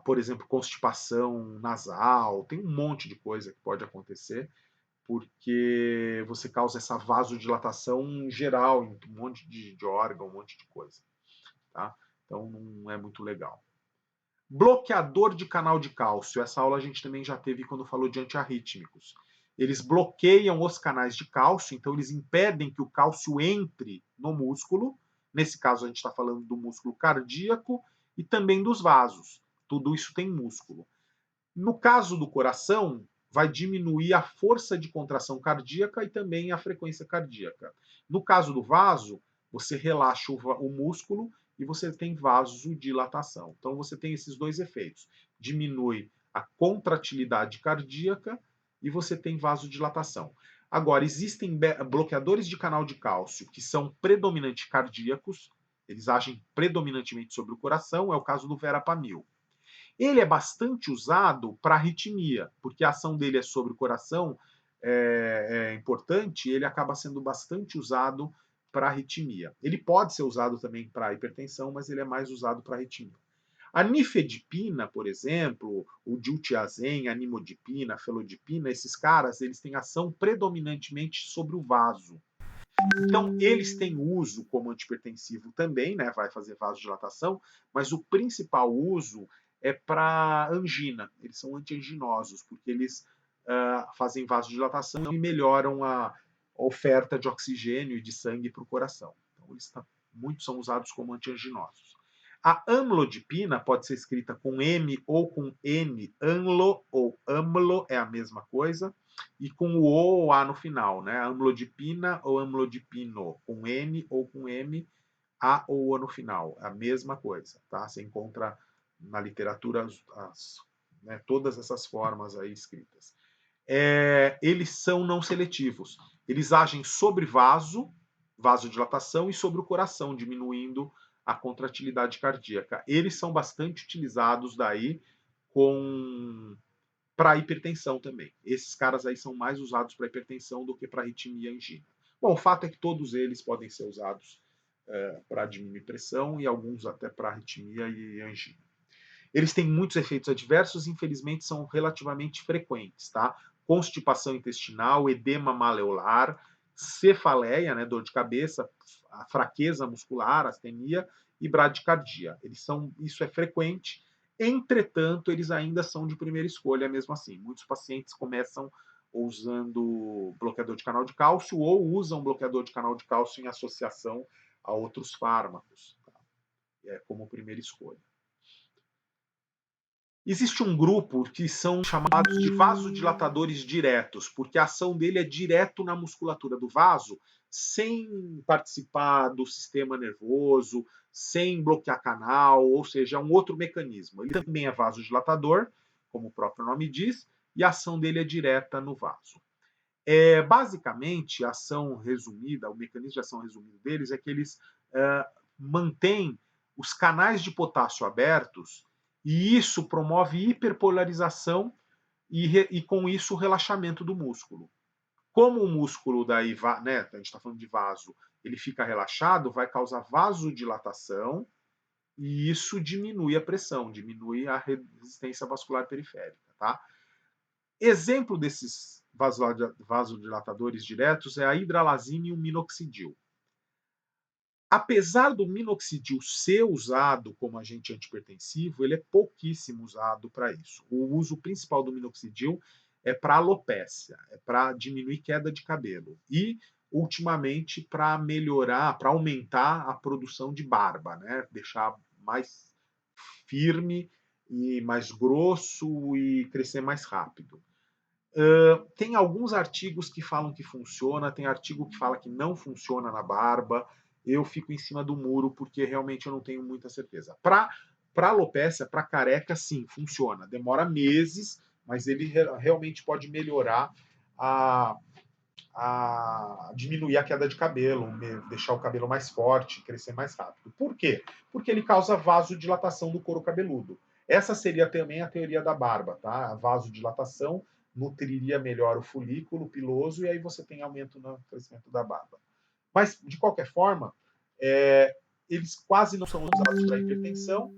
Por exemplo, constipação nasal, tem um monte de coisa que pode acontecer, porque você causa essa vasodilatação geral em um monte de órgão, um monte de coisa. Tá? Então não é muito legal. Bloqueador de canal de cálcio. Essa aula a gente também já teve quando falou de antiarrítmicos. Eles bloqueiam os canais de cálcio, então eles impedem que o cálcio entre no músculo. Nesse caso, a gente está falando do músculo cardíaco e também dos vasos. Tudo isso tem músculo. No caso do coração, vai diminuir a força de contração cardíaca e também a frequência cardíaca. No caso do vaso, você relaxa o músculo e você tem vasodilatação. Então você tem esses dois efeitos. Diminui a contratilidade cardíaca e você tem vasodilatação. Agora, existem bloqueadores de canal de cálcio que são predominantemente cardíacos, eles agem predominantemente sobre o coração, é o caso do verapamil. Ele é bastante usado para arritmia, porque a ação dele é sobre o coração, é importante, ele acaba sendo bastante usado para arritmia. Ele pode ser usado também para hipertensão, mas ele é mais usado para arritmia. A nifedipina, por exemplo, o diltiazem, a nimodipina, a felodipina, esses caras, eles têm ação predominantemente sobre o vaso. Então, eles têm uso como antihipertensivo também, né? Vai fazer vasodilatação, mas o principal uso é para angina. Eles são antianginosos, porque eles fazem vasodilatação e melhoram a oferta de oxigênio e de sangue para o coração. Então, muitos são usados como antianginosos. A amlodipina pode ser escrita com M ou com N, amlo ou amlo, é a mesma coisa, e com o O ou A no final, né? Amlodipina ou amlodipino, com N ou com M, A ou O no final, é a mesma coisa, tá? Você encontra na literatura todas essas formas aí escritas. Eles são não seletivos, eles agem sobre vasodilatação e sobre o coração, diminuindo a contratilidade cardíaca. Eles são bastante utilizados daí para hipertensão também. Esses caras aí são mais usados para hipertensão do que para arritmia e angina. Bom, o fato é que todos eles podem ser usados para diminuir pressão e alguns até para arritmia e angina. Eles têm muitos efeitos adversos, infelizmente são relativamente frequentes, tá? Constipação intestinal, edema maleolar, cefaleia, né, dor de cabeça, fraqueza muscular, astenia e bradicardia. Isso é frequente, entretanto, eles ainda são de primeira escolha mesmo assim. Muitos pacientes começam usando bloqueador de canal de cálcio ou usam bloqueador de canal de cálcio em associação a outros fármacos, tá? Como primeira escolha. Existe um grupo que são chamados de vasodilatadores diretos, porque a ação dele é direto na musculatura do vaso, sem participar do sistema nervoso, sem bloquear canal, ou seja, é um outro mecanismo. Ele também é vasodilatador, como o próprio nome diz, e a ação dele é direta no vaso. Basicamente, a ação resumida, o mecanismo de ação resumido deles é que eles mantêm os canais de potássio abertos, e isso promove hiperpolarização e com isso o relaxamento do músculo. Como o músculo daí, né, a gente está falando de vaso, ele fica relaxado, vai causar vasodilatação e isso diminui a pressão, diminui a resistência vascular periférica, tá? Exemplo desses vasodilatadores diretos é a hidralazina e o minoxidil. Apesar do minoxidil ser usado como agente antipertensivo, ele é pouquíssimo usado para isso. O uso principal do minoxidil é para alopécia, é para diminuir queda de cabelo e, ultimamente, para melhorar, para aumentar a produção de barba, né? Deixar mais firme e mais grosso e crescer mais rápido. Tem alguns artigos que falam que funciona, tem artigo que fala que não funciona na barba. Eu fico em cima do muro porque realmente eu não tenho muita certeza. Para alopecia, para careca, sim, funciona. Demora meses, mas ele realmente pode melhorar a, diminuir a queda de cabelo, deixar o cabelo mais forte, crescer mais rápido. Por quê? Porque ele causa vasodilatação do couro cabeludo. Essa seria também a teoria da barba, tá? A vasodilatação nutriria melhor o folículo piloso e aí você tem aumento no crescimento da barba. Mas, de qualquer forma, eles quase não são usados para hipertensão.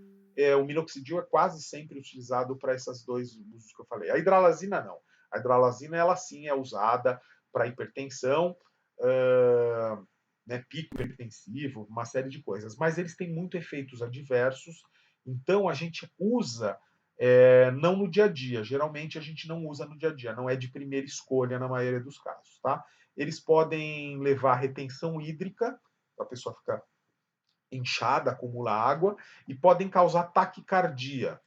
O minoxidil é quase sempre utilizado para esses dois usos que eu falei. A hidralazina não. A hidralazina, ela sim é usada para hipertensão, né, pico hipertensivo, uma série de coisas. Mas eles têm muito efeitos adversos, então a gente usa não no dia a dia. Geralmente a gente não usa no dia a dia, não é de primeira escolha na maioria dos casos, tá? Eles podem levar à retenção hídrica, a pessoa fica inchada, acumula água, e podem causar taquicardia,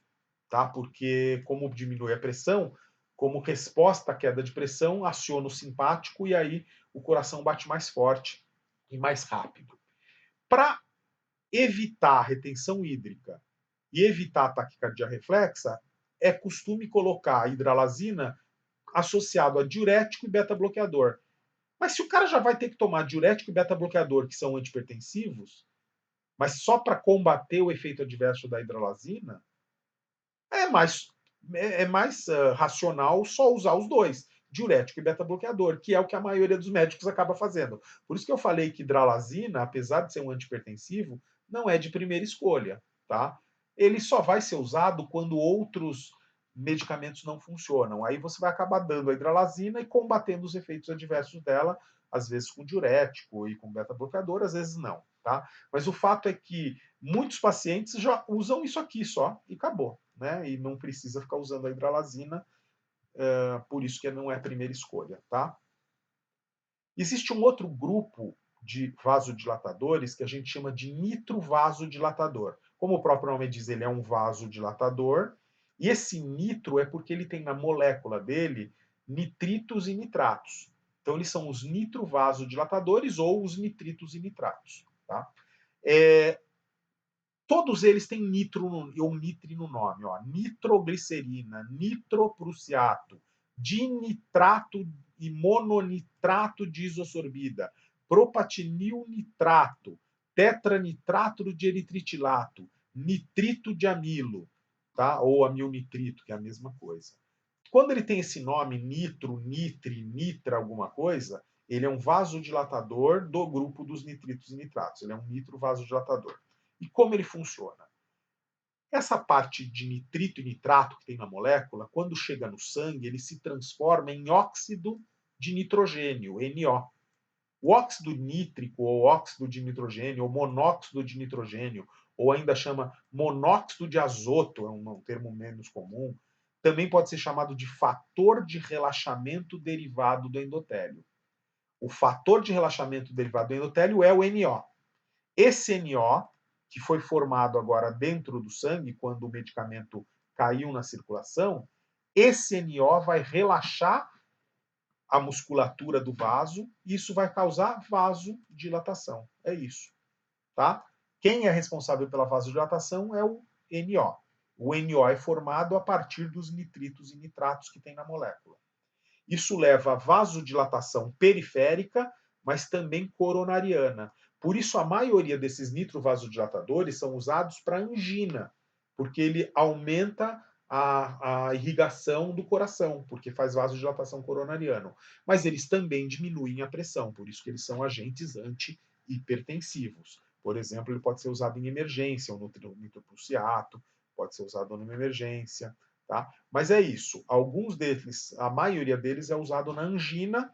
tá? Porque como diminui a pressão, como resposta à queda de pressão, aciona o simpático e aí o coração bate mais forte e mais rápido. Para evitar a retenção hídrica e evitar a taquicardia reflexa, é costume colocar a hidralazina associado a diurético e beta-bloqueador. Mas se o cara já vai ter que tomar diurético e beta-bloqueador, que são antipertensivos, mas só para combater o efeito adverso da hidralazina, é mais, racional só usar os dois, diurético e beta-bloqueador, que é o que a maioria dos médicos acaba fazendo. Por isso que eu falei que hidralazina, apesar de ser um antipertensivo, não é de primeira escolha, tá? Ele só vai ser usado quando outros medicamentos não funcionam. Aí você vai acabar dando a hidralazina e combatendo os efeitos adversos dela, às vezes com diurético e com beta-bloqueador, às vezes não, tá? Mas o fato é que muitos pacientes já usam isso aqui só e acabou, né? E não precisa ficar usando a hidralazina, por isso que não é a primeira escolha, tá? Existe um outro grupo de vasodilatadores que a gente chama de nitrovasodilatador. Como o próprio nome diz, ele é um vasodilatador, e esse nitro é porque ele tem na molécula dele nitritos e nitratos. Então, eles são os nitrovasodilatadores ou os nitritos e nitratos, tá? Todos eles têm nitro ou nitri no nome, ó. Nitroglicerina, nitroprussiato, dinitrato e mononitrato de isosorbida, propatinilnitrato, tetranitrato de eritritilato, nitrito de amilo, tá? Ou amilnitrito, que é a mesma coisa. Quando ele tem esse nome, nitro, nitri, nitra, alguma coisa, ele é um vasodilatador do grupo dos nitritos e nitratos. Ele é um nitrovasodilatador. E como ele funciona? Essa parte de nitrito e nitrato que tem na molécula, quando chega no sangue, ele se transforma em óxido de nitrogênio, NO. O óxido nítrico, ou óxido de nitrogênio, ou monóxido de nitrogênio, ou ainda chama monóxido de azoto, é um termo menos comum, também pode ser chamado de fator de relaxamento derivado do endotélio. O fator de relaxamento derivado do endotélio é o NO. Esse NO, que foi formado agora dentro do sangue, quando o medicamento caiu na circulação, esse NO vai relaxar a musculatura do vaso, e isso vai causar vasodilatação. É isso, tá? Quem é responsável pela vasodilatação é o NO. O NO é formado a partir dos nitritos e nitratos que tem na molécula. Isso leva a vasodilatação periférica, mas também coronariana. Por isso, a maioria desses nitrovasodilatadores são usados para angina, porque ele aumenta a irrigação do coração, porque faz vasodilatação coronariana. Mas eles também diminuem a pressão, por isso que eles são agentes hipertensivos. Por exemplo, ele pode ser usado em emergência, o nitroprusiato pode ser usado numa emergência, tá? Mas é isso. Alguns deles, a maioria deles é usado na angina,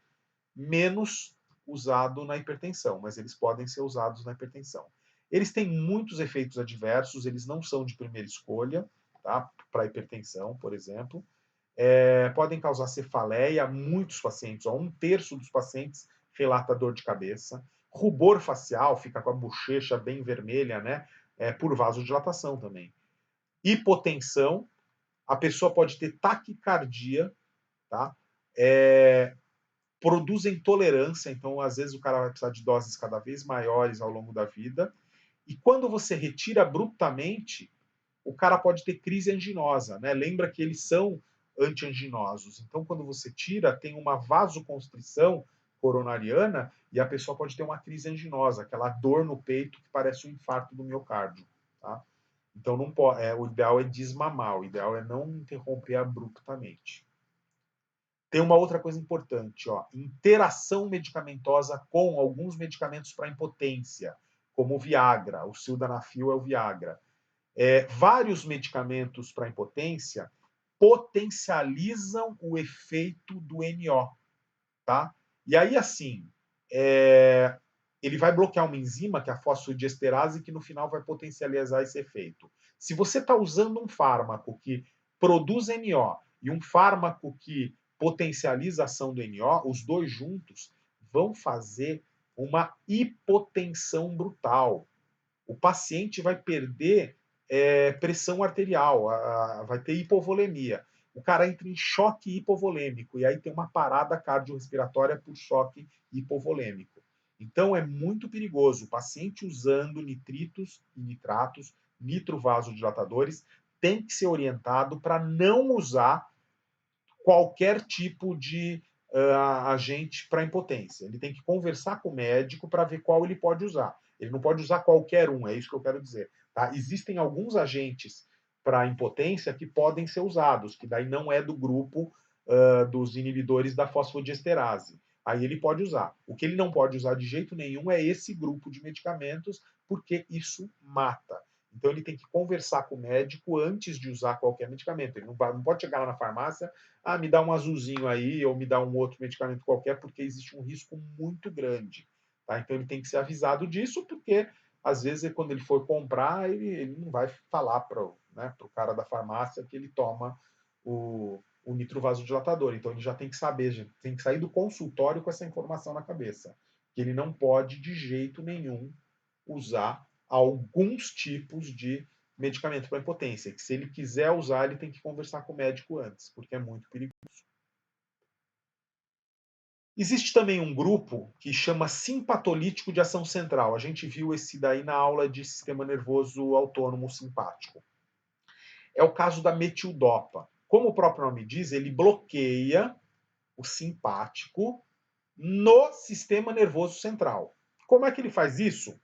menos usado na hipertensão, mas eles podem ser usados na hipertensão. Eles têm muitos efeitos adversos, eles não são de primeira escolha, tá? Para hipertensão, por exemplo. Podem causar cefaleia, muitos pacientes, ó, 1/3 dos pacientes relata dor de cabeça. Rubor facial, fica com a bochecha bem vermelha, né? Por vasodilatação também. Hipotensão, a pessoa pode ter taquicardia, tá? Produz intolerância, então às vezes o cara vai precisar de doses cada vez maiores ao longo da vida. E quando você retira abruptamente, o cara pode ter crise anginosa, né? Lembra que eles são antianginosos. Então, quando você tira, tem uma vasoconstrição coronariana e a pessoa pode ter uma crise anginosa, aquela dor no peito que parece um infarto do miocárdio, tá? Então, não pode, o ideal é desmamar, o ideal é não interromper abruptamente. Tem uma outra coisa importante, ó, interação medicamentosa com alguns medicamentos para impotência, como o Viagra, o sildenafil é o Viagra. Vários medicamentos para impotência potencializam o efeito do NO, tá? E aí, assim, ele vai bloquear uma enzima, que é a fosfodiesterase, que no final vai potencializar esse efeito. Se você está usando um fármaco que produz NO e um fármaco que potencializa a ação do NO, os dois juntos vão fazer uma hipotensão brutal. O paciente vai perder pressão arterial, vai ter hipovolemia. O cara entra em choque hipovolêmico e aí tem uma parada cardiorrespiratória por choque hipovolêmico. Então é muito perigoso. O paciente usando nitritos e nitratos, nitrovasodilatadores, tem que ser orientado para não usar qualquer tipo de agente para impotência. Ele tem que conversar com o médico para ver qual ele pode usar. Ele não pode usar qualquer um, é isso que eu quero dizer. Tá? Existem alguns agentes para impotência que podem ser usados, que daí não é do grupo dos inibidores da fosfodiesterase. Aí ele pode usar. O que ele não pode usar de jeito nenhum é esse grupo de medicamentos, porque isso mata. Então ele tem que conversar com o médico antes de usar qualquer medicamento. Ele não pode chegar lá na farmácia, me dá um azulzinho aí, ou me dá um outro medicamento qualquer, porque existe um risco muito grande. Tá? Então ele tem que ser avisado disso, porque às vezes quando ele for comprar, ele não vai falar para o cara da farmácia que ele toma o nitrovasodilatador. Então ele já tem que saber, tem que sair do consultório com essa informação na cabeça, que ele não pode de jeito nenhum usar alguns tipos de medicamento para impotência, que se ele quiser usar, ele tem que conversar com o médico antes, porque é muito perigoso. Existe também um grupo que chama simpatolítico de ação central. A gente viu esse daí na aula de sistema nervoso autônomo simpático. É o caso da metildopa. Como o próprio nome diz, ele bloqueia o simpático no sistema nervoso central. Como é que ele faz isso?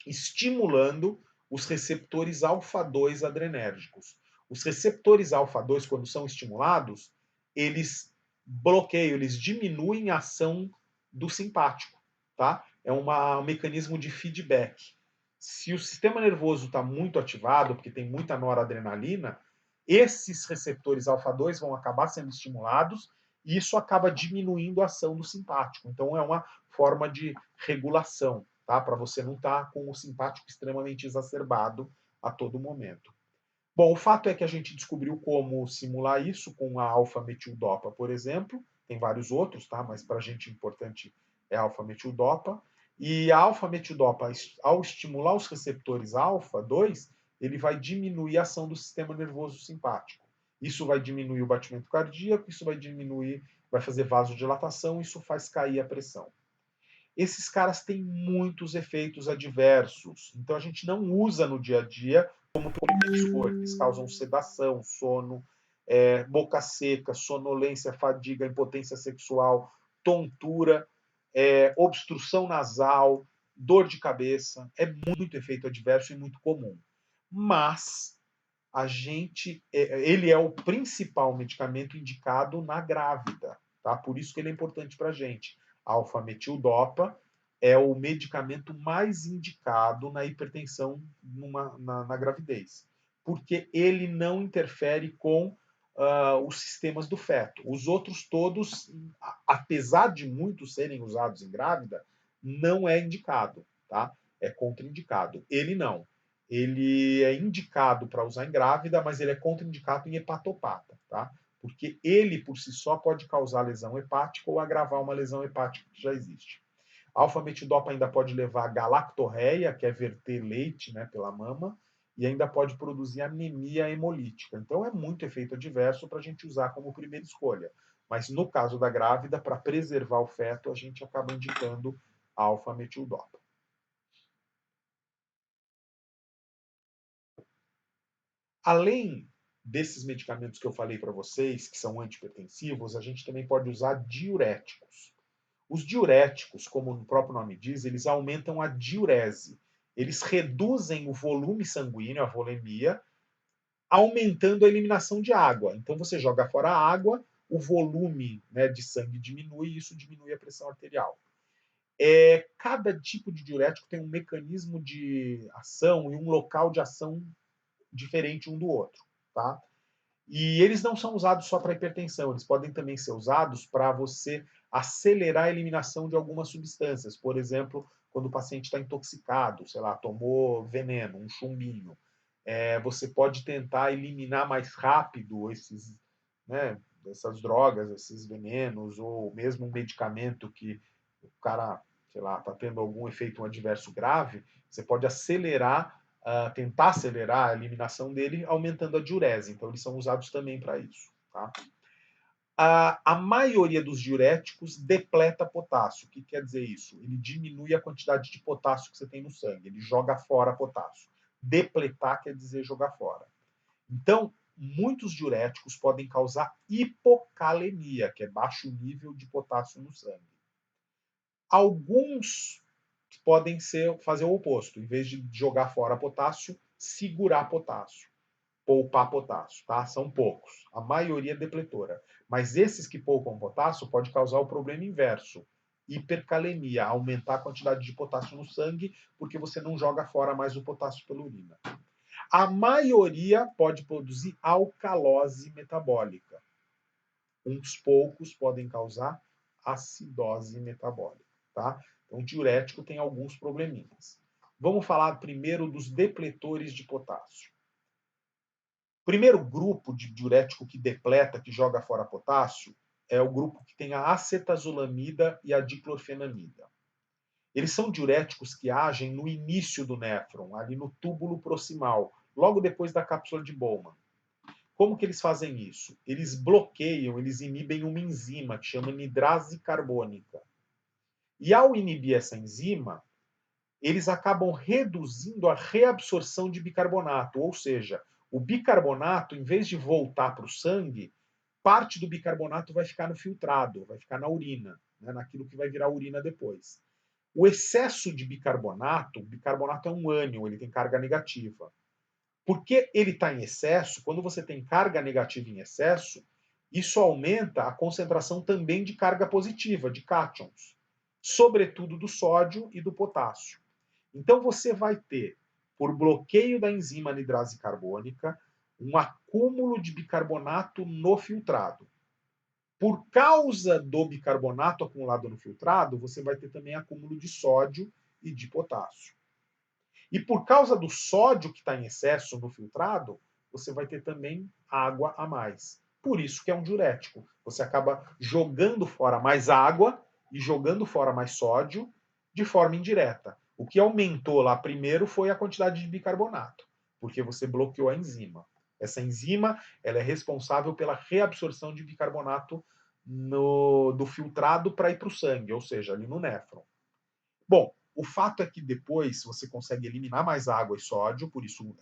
Estimulando os receptores alfa-2 adrenérgicos. Os receptores alfa-2, quando são estimulados, eles bloqueiam, eles diminuem a ação do simpático, tá? É um mecanismo de feedback. Se o sistema nervoso está muito ativado, porque tem muita noradrenalina, esses receptores alfa-2 vão acabar sendo estimulados e isso acaba diminuindo a ação do simpático. Então é uma forma de regulação, tá? Para você não estar com o simpático extremamente exacerbado a todo momento. Bom, o fato é que a gente descobriu como simular isso com a alfa-metildopa, por exemplo. Tem vários outros, tá? Mas para a gente importante é a alfa-metildopa. E a alfa-metildopa, ao estimular os receptores alfa-2, ele vai diminuir a ação do sistema nervoso simpático. Isso vai diminuir o batimento cardíaco, isso vai diminuir, vai fazer vasodilatação, isso faz cair a pressão. Esses caras têm muitos efeitos adversos, então a gente não usa no dia a dia como primitivor. Eles causam sedação, sono, boca seca, sonolência, fadiga, impotência sexual, tontura, obstrução nasal, dor de cabeça. É muito efeito adverso e muito comum. Mas ele é o principal medicamento indicado na grávida, tá? Por isso que ele é importante para a gente. Alfa-metildopa é o medicamento mais indicado na hipertensão na gravidez, porque ele não interfere com os sistemas do feto. Os outros todos, apesar de muitos serem usados em grávida, não é indicado, tá? É contraindicado. Ele não. Ele é indicado para usar em grávida, mas ele é contraindicado em hepatopata, tá? Porque ele, por si só, pode causar lesão hepática ou agravar uma lesão hepática que já existe. A alfa-metidopa ainda pode levar a galactorreia, que é verter leite, né, pela mama, e ainda pode produzir anemia hemolítica. Então é muito efeito adverso para a gente usar como primeira escolha. Mas no caso da grávida, para preservar o feto, a gente acaba indicando a alfa-metildopa. Além desses medicamentos que eu falei para vocês, que são antihipertensivos, a gente também pode usar diuréticos. Os diuréticos, como o próprio nome diz, eles aumentam a diurese. Eles reduzem o volume sanguíneo, a volemia, aumentando a eliminação de água. Então você joga fora a água, o volume, né, de sangue diminui e isso diminui a pressão arterial. Cada tipo de diurético tem um mecanismo de ação e um local de ação diferente um do outro, tá? E eles não são usados só para hipertensão, eles podem também ser usados para você acelerar a eliminação de algumas substâncias. Por exemplo, quando o paciente está intoxicado, sei lá, tomou veneno, um chumbinho. Você pode tentar eliminar mais rápido esses, né, essas drogas, esses venenos, ou mesmo um medicamento que o cara, sei lá, está tendo algum efeito adverso grave, você pode acelerar tentar acelerar a eliminação dele, aumentando a diurese. Então, eles são usados também para isso. Tá? A maioria dos diuréticos depleta potássio. O que quer dizer isso? Ele diminui a quantidade de potássio que você tem no sangue, ele joga fora potássio. Depletar quer dizer jogar fora. Então, muitos diuréticos podem causar hipocalemia, que é baixo nível de potássio no sangue. Alguns podem fazer o oposto. Em vez de jogar fora potássio, segurar potássio, poupar potássio, tá? São poucos. A maioria é depletora. Mas esses que poupam potássio pode causar o problema inverso. Hipercalemia, aumentar a quantidade de potássio no sangue, porque você não joga fora mais o potássio pela urina. A maioria pode produzir alcalose metabólica. Uns poucos podem causar acidose metabólica, tá? Então, o diurético tem alguns probleminhas. Vamos falar primeiro dos depletores de potássio. O primeiro grupo de diurético que depleta, que joga fora potássio, é o grupo que tem a acetazolamida e a diclorfenamida. Eles são diuréticos que agem no início do néfron, ali no túbulo proximal, logo depois da cápsula de Bowman. Como que eles fazem isso? Eles bloqueiam, eles inibem uma enzima que chama anidrase carbônica. E ao inibir essa enzima, eles acabam reduzindo a reabsorção de bicarbonato, ou seja, o bicarbonato, em vez de voltar para o sangue, parte do bicarbonato vai ficar no filtrado, vai ficar na urina, né, naquilo que vai virar urina depois. O excesso de bicarbonato, o bicarbonato é um ânion, ele tem carga negativa. Porque ele está em excesso, quando você tem carga negativa em excesso, isso aumenta a concentração também de carga positiva, de cátions, sobretudo do sódio e do potássio. Então você vai ter, por bloqueio da enzima anidrase carbônica, um acúmulo de bicarbonato no filtrado. Por causa do bicarbonato acumulado no filtrado, você vai ter também acúmulo de sódio e de potássio. E por causa do sódio que está em excesso no filtrado, você vai ter também água a mais. Por isso que é um diurético. Você acaba jogando fora mais água e jogando fora mais sódio de forma indireta. O que aumentou lá primeiro foi a quantidade de bicarbonato, porque você bloqueou a enzima. Essa enzima ela é responsável pela reabsorção de bicarbonato do filtrado para ir para o sangue, ou seja, ali no néfron. Bom, o fato é que depois você consegue eliminar mais água e sódio, por isso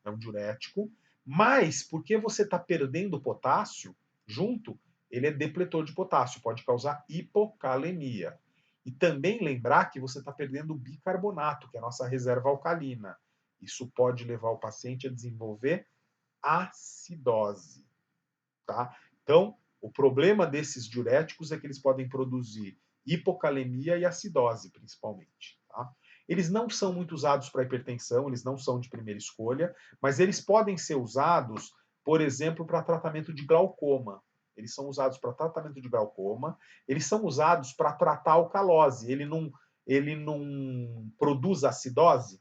é um diurético, mas porque você está perdendo potássio junto, ele é depletor de potássio, pode causar hipocalemia. E também lembrar que você está perdendo bicarbonato, que é a nossa reserva alcalina. Isso pode levar o paciente a desenvolver acidose. Tá? Então, o problema desses diuréticos é que eles podem produzir hipocalemia e acidose, principalmente. Tá? Eles não são muito usados para hipertensão, eles não são de primeira escolha, mas eles podem ser usados, por exemplo, para tratamento de glaucoma. Eles são usados para tratamento de glaucoma, eles são usados para tratar alcalose. Ele não produz acidose.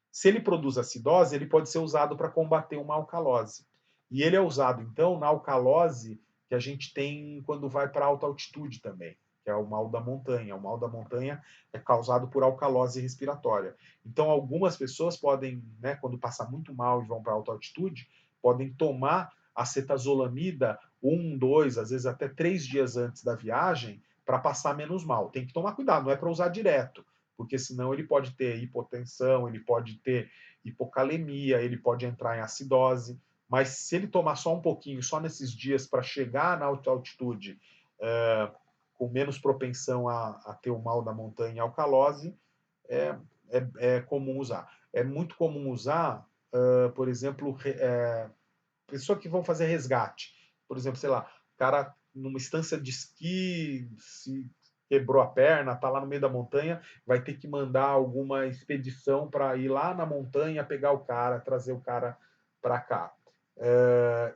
Se ele produz acidose, ele pode ser usado para combater uma alcalose. E ele é usado, então, na alcalose que a gente tem quando vai para alta altitude também, que é o mal da montanha. O mal da montanha é causado por alcalose respiratória. Então, algumas pessoas podem, né, quando passa muito mal e vão para alta altitude, podem tomar acetazolamida 2, às vezes até 3 dias antes da viagem, para passar menos mal. Tem que tomar cuidado, não é para usar direto, porque senão ele pode ter hipotensão, ele pode ter hipocalemia, ele pode entrar em acidose. Mas se ele tomar só um pouquinho, só nesses dias, para chegar na alta altitude, com menos propensão a ter o mal da montanha e alcalose, é comum usar. É muito comum usar, por exemplo, pessoas que vão fazer resgate. Por exemplo, sei lá, o cara numa estância de esqui se quebrou a perna, está lá no meio da montanha, vai ter que mandar alguma expedição para ir lá na montanha pegar o cara, trazer o cara para cá.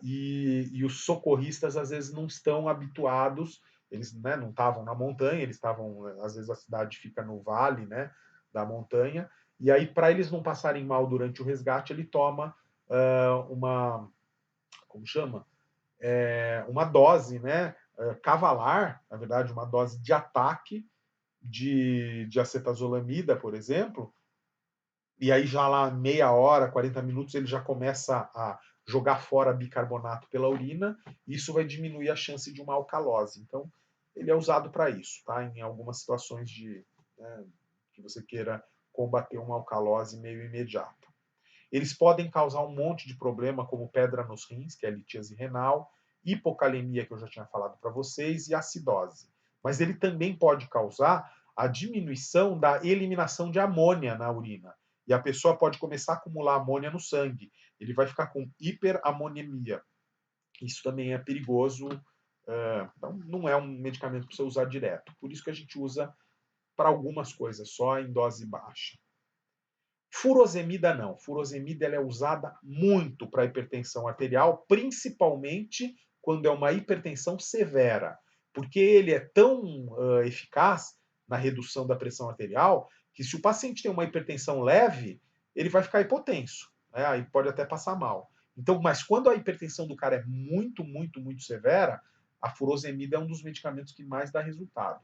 E os socorristas às vezes não estão habituados, eles, né, não estavam na montanha, eles estavam, às vezes a cidade fica no vale, né, da montanha, e aí para eles não passarem mal durante o resgate, ele toma uma, como chama? Uma dose, né, cavalar, na verdade, uma dose de ataque de acetazolamida, por exemplo, e aí já lá meia hora, 40 minutos, ele já começa a jogar fora bicarbonato pela urina, e isso vai diminuir a chance de uma alcalose. Então, ele é usado para isso, tá? Em algumas situações né, que você queira combater uma alcalose meio imediata. Eles podem causar um monte de problema, como pedra nos rins, que é a litíase renal, hipocalemia, que eu já tinha falado para vocês, e acidose. Mas ele também pode causar a diminuição da eliminação de amônia na urina. E a pessoa pode começar a acumular amônia no sangue. Ele vai ficar com hiperamoniemia. Isso também é perigoso. Então, não é um medicamento para você usar direto. Por isso que a gente usa para algumas coisas, só em dose baixa. Furosemida não. Furosemida ela é usada muito para hipertensão arterial, principalmente quando é uma hipertensão severa, porque ele é tão eficaz na redução da pressão arterial que se o paciente tem uma hipertensão leve, ele vai ficar hipotenso, né? Aí pode até passar mal. Então, mas quando a hipertensão do cara é muito, muito, muito severa, a furosemida é um dos medicamentos que mais dá resultado.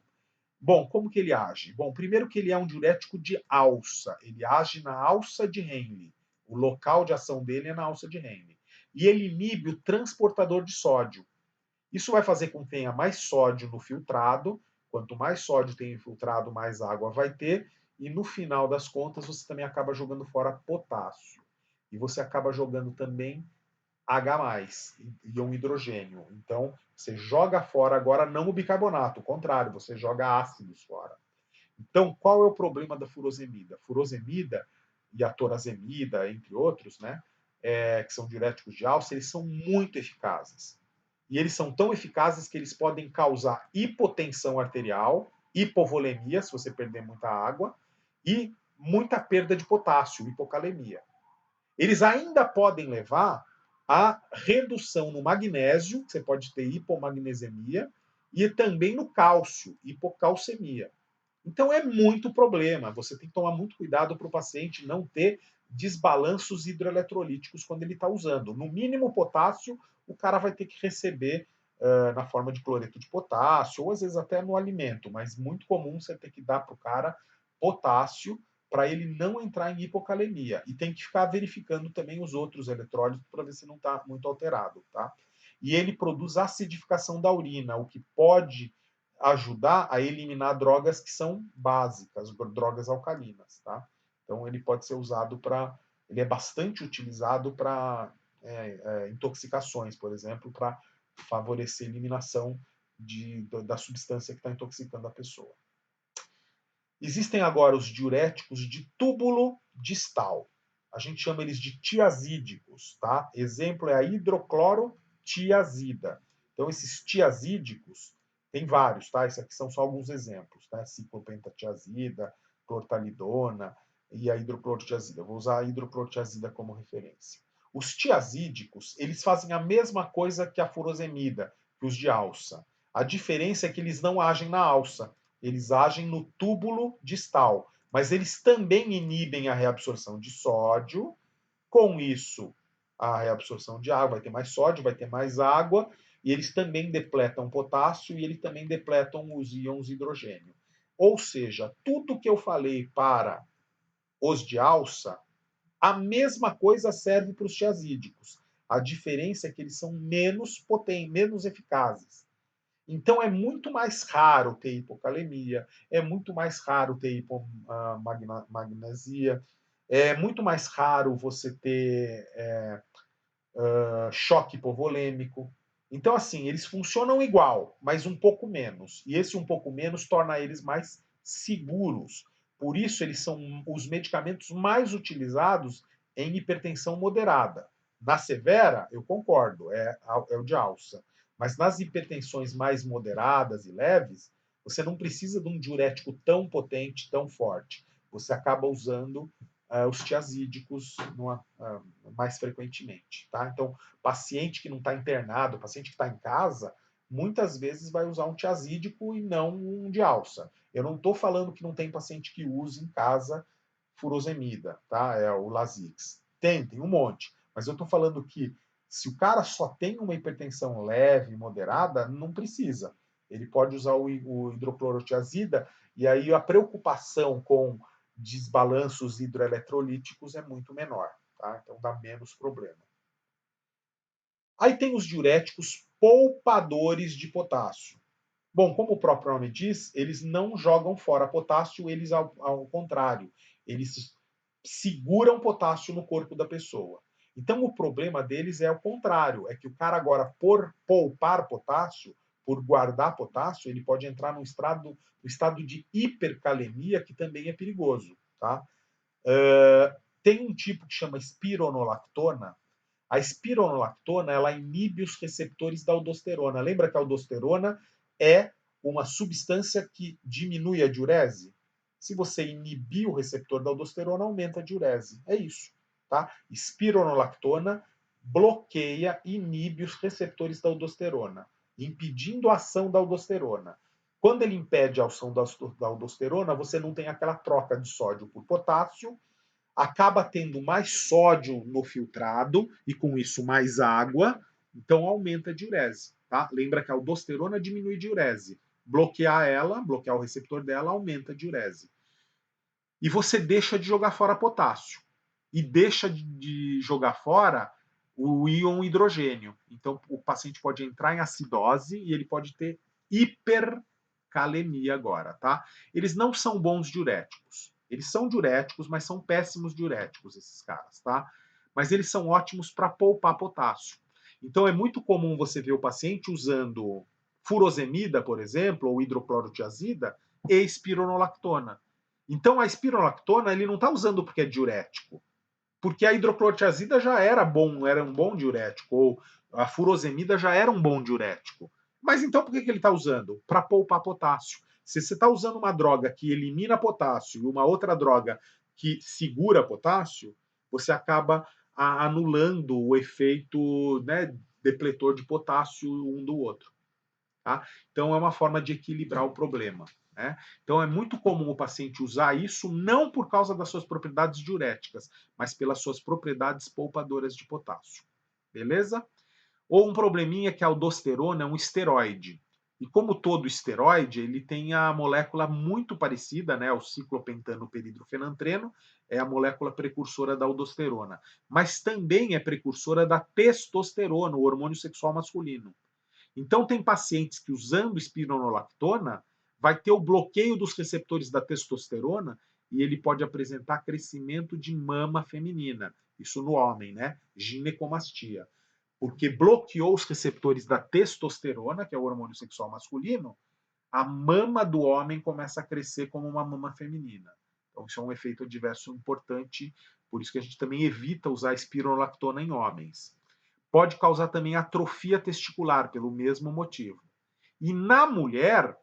Bom, como que ele age? Bom, primeiro que ele é um diurético de alça. Ele age na alça de Henle. O local de ação dele é na alça de Henle. E ele inibe o transportador de sódio. Isso vai fazer com que tenha mais sódio no filtrado. Quanto mais sódio tem infiltrado, mais água vai ter. E no final das contas, você também acaba jogando fora potássio. E você acaba jogando também H+, íon hidrogênio. Então, você joga fora agora não o bicarbonato, o contrário, você joga ácidos fora. Então, qual é o problema da furosemida? Furosemida e a torazemida, entre outros, né, que são diuréticos de alça, eles são muito eficazes. E eles são tão eficazes que eles podem causar hipotensão arterial, hipovolemia, se você perder muita água, e muita perda de potássio, hipocalemia. Eles ainda podem levar à redução no magnésio, você pode ter hipomagnesemia, e também no cálcio, hipocalcemia. Então é muito problema. Você tem que tomar muito cuidado para o paciente não ter desbalanços hidroeletrolíticos quando ele está usando. No mínimo potássio, o cara vai ter que receber na forma de cloreto de potássio, ou às vezes até no alimento, mas muito comum você ter que dar para o cara potássio para ele não entrar em hipocalemia. E tem que ficar verificando também os outros eletrólitos para ver se não está muito alterado. Tá? E ele produz acidificação da urina, o que pode ajudar a eliminar drogas que são básicas, drogas alcalinas, tá? Então ele pode ser usado para, ele é bastante utilizado para intoxicações, por exemplo, para favorecer a eliminação da substância que está intoxicando a pessoa. Existem agora os diuréticos de túbulo distal. A gente chama eles de tiazídicos, tá? Exemplo é a hidroclorotiazida. Então esses tiazídicos Tem vários, tá? Esses aqui são só alguns exemplos, tá? Ciclopentatiazida, clortalidona e a hidroclorotiazida. Eu vou usar a hidroclorotiazida como referência. Os tiazídicos, eles fazem a mesma coisa que a furosemida, que os de alça. A diferença é que eles não agem na alça, eles agem no túbulo distal, mas eles também inibem a reabsorção de sódio. Com isso, a reabsorção de água vai ter mais sódio, vai ter mais água, e eles também depletam potássio e eles também depletam os íons hidrogênio. Ou seja, tudo que eu falei para os de alça, a mesma coisa serve para os tiazídicos. A diferença é que eles são menos potentes, menos eficazes. Então é muito mais raro ter hipocalemia, é muito mais raro ter hipomagnesia, é muito mais raro você ter choque hipovolêmico. Então, assim, eles funcionam igual, mas um pouco menos. E esse um pouco menos torna eles mais seguros. Por isso, eles são os medicamentos mais utilizados em hipertensão moderada. Na severa, eu concordo, é o de alça. Mas nas hipertensões mais moderadas e leves, você não precisa de um diurético tão potente, tão forte. Você acaba usando os tiazídicos mais frequentemente. Tá? Então, paciente que não está internado, paciente que está em casa, muitas vezes vai usar um tiazídico e não um de alça. Eu não estou falando que não tem paciente que use em casa furosemida, tá? É o Lasix. Tem um monte. Mas eu estou falando que se o cara só tem uma hipertensão leve, moderada, não precisa. Ele pode usar o hidroclorotiazida e aí a preocupação com desbalanços hidroeletrolíticos é muito menor, tá? Então dá menos problema. Aí tem os diuréticos poupadores de potássio. Bom, como o próprio nome diz, eles não jogam fora potássio, eles ao contrário, eles seguram potássio no corpo da pessoa. Então o problema deles é o contrário, é que o cara agora, por poupar potássio, por guardar potássio, ele pode entrar no estado de hipercalemia, que também é perigoso. Tá? Tem um tipo que chama espironolactona. A espironolactona ela inibe os receptores da aldosterona. Lembra que a aldosterona é uma substância que diminui a diurese? Se você inibir o receptor da aldosterona, aumenta a diurese. É isso. Tá? Espironolactona bloqueia, inibe os receptores da aldosterona, impedindo a ação da aldosterona. Quando ele impede a ação da aldosterona, você não tem aquela troca de sódio por potássio, acaba tendo mais sódio no filtrado e com isso mais água, então aumenta a diurese. Tá? Lembra que a aldosterona diminui a diurese. Bloquear ela, bloquear o receptor dela, aumenta a diurese. E você deixa de jogar fora potássio. E deixa de jogar fora o íon hidrogênio. Então o paciente pode entrar em acidose e ele pode ter hipercalemia agora, tá? Eles não são bons diuréticos. Eles são diuréticos, mas são péssimos diuréticos esses caras, tá? Mas eles são ótimos para poupar potássio. Então é muito comum você ver o paciente usando furosemida, por exemplo, ou hidroclorotiazida e espironolactona. Então a espironolactona ele não está usando porque é diurético, porque a hidroclorotiazida já era um bom diurético, ou a furosemida já era um bom diurético. Mas então por que ele está usando? Para poupar potássio. Se você está usando uma droga que elimina potássio e uma outra droga que segura potássio, você acaba anulando o efeito, né, depletor de potássio um do outro. Tá? Então é uma forma de equilibrar o problema. Né? Então é muito comum o paciente usar isso não por causa das suas propriedades diuréticas, mas pelas suas propriedades poupadoras de potássio. Beleza? Ou um probleminha que a aldosterona é um esteroide. E como todo esteroide, ele tem a molécula muito parecida, né, ao ciclopentano peridrofenantreno, é a molécula precursora da aldosterona, mas também é precursora da testosterona, o hormônio sexual masculino. Então, tem pacientes que, usando espironolactona, vai ter o bloqueio dos receptores da testosterona e ele pode apresentar crescimento de mama feminina. Isso no homem, né? Ginecomastia. Porque bloqueou os receptores da testosterona, que é o hormônio sexual masculino, a mama do homem começa a crescer como uma mama feminina. Então, isso é um efeito adverso importante, por isso que a gente também evita usar espironolactona em homens. Pode causar também atrofia testicular, pelo mesmo motivo. E na mulher,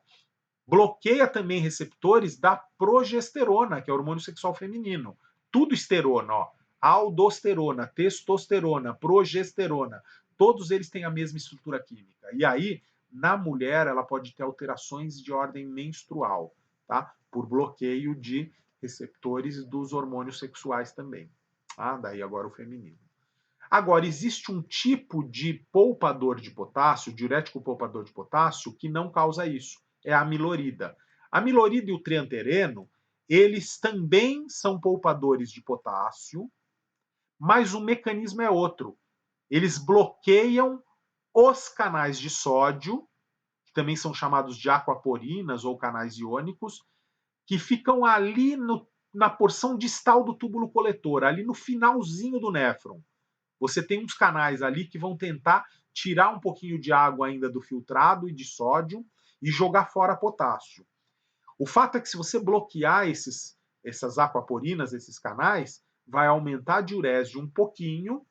bloqueia também receptores da progesterona, que é o hormônio sexual feminino. Tudo esterona, ó. Aldosterona, testosterona, progesterona. Todos eles têm a mesma estrutura química. E aí, na mulher, ela pode ter alterações de ordem menstrual, tá? Por bloqueio de receptores dos hormônios sexuais também. Ah, daí agora o feminino. Agora, existe um tipo de poupador de potássio, diurético poupador de potássio, que não causa isso. É a amilorida. A amilorida e o triantereno, eles também são poupadores de potássio, mas o mecanismo é outro. Eles bloqueiam os canais de sódio, que também são chamados de aquaporinas ou canais iônicos, que ficam ali na porção distal do túbulo coletor, ali no finalzinho do néfron. Você tem uns canais ali que vão tentar tirar um pouquinho de água ainda do filtrado e de sódio e jogar fora potássio. O fato é que se você bloquear essas aquaporinas, esses canais, vai aumentar a diurese um pouquinho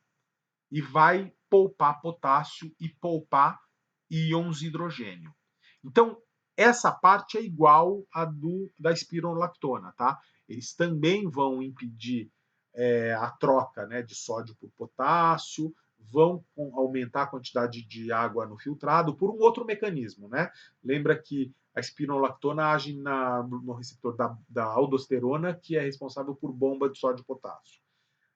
e vai poupar potássio e poupar íons de hidrogênio. Então, essa parte é igual à da espironolactona, tá? Eles também vão impedir a troca, né, de sódio por potássio, vão aumentar a quantidade de água no filtrado por um outro mecanismo, né? Lembra que a espironolactona age no receptor da aldosterona, que é responsável por bomba de sódio e potássio.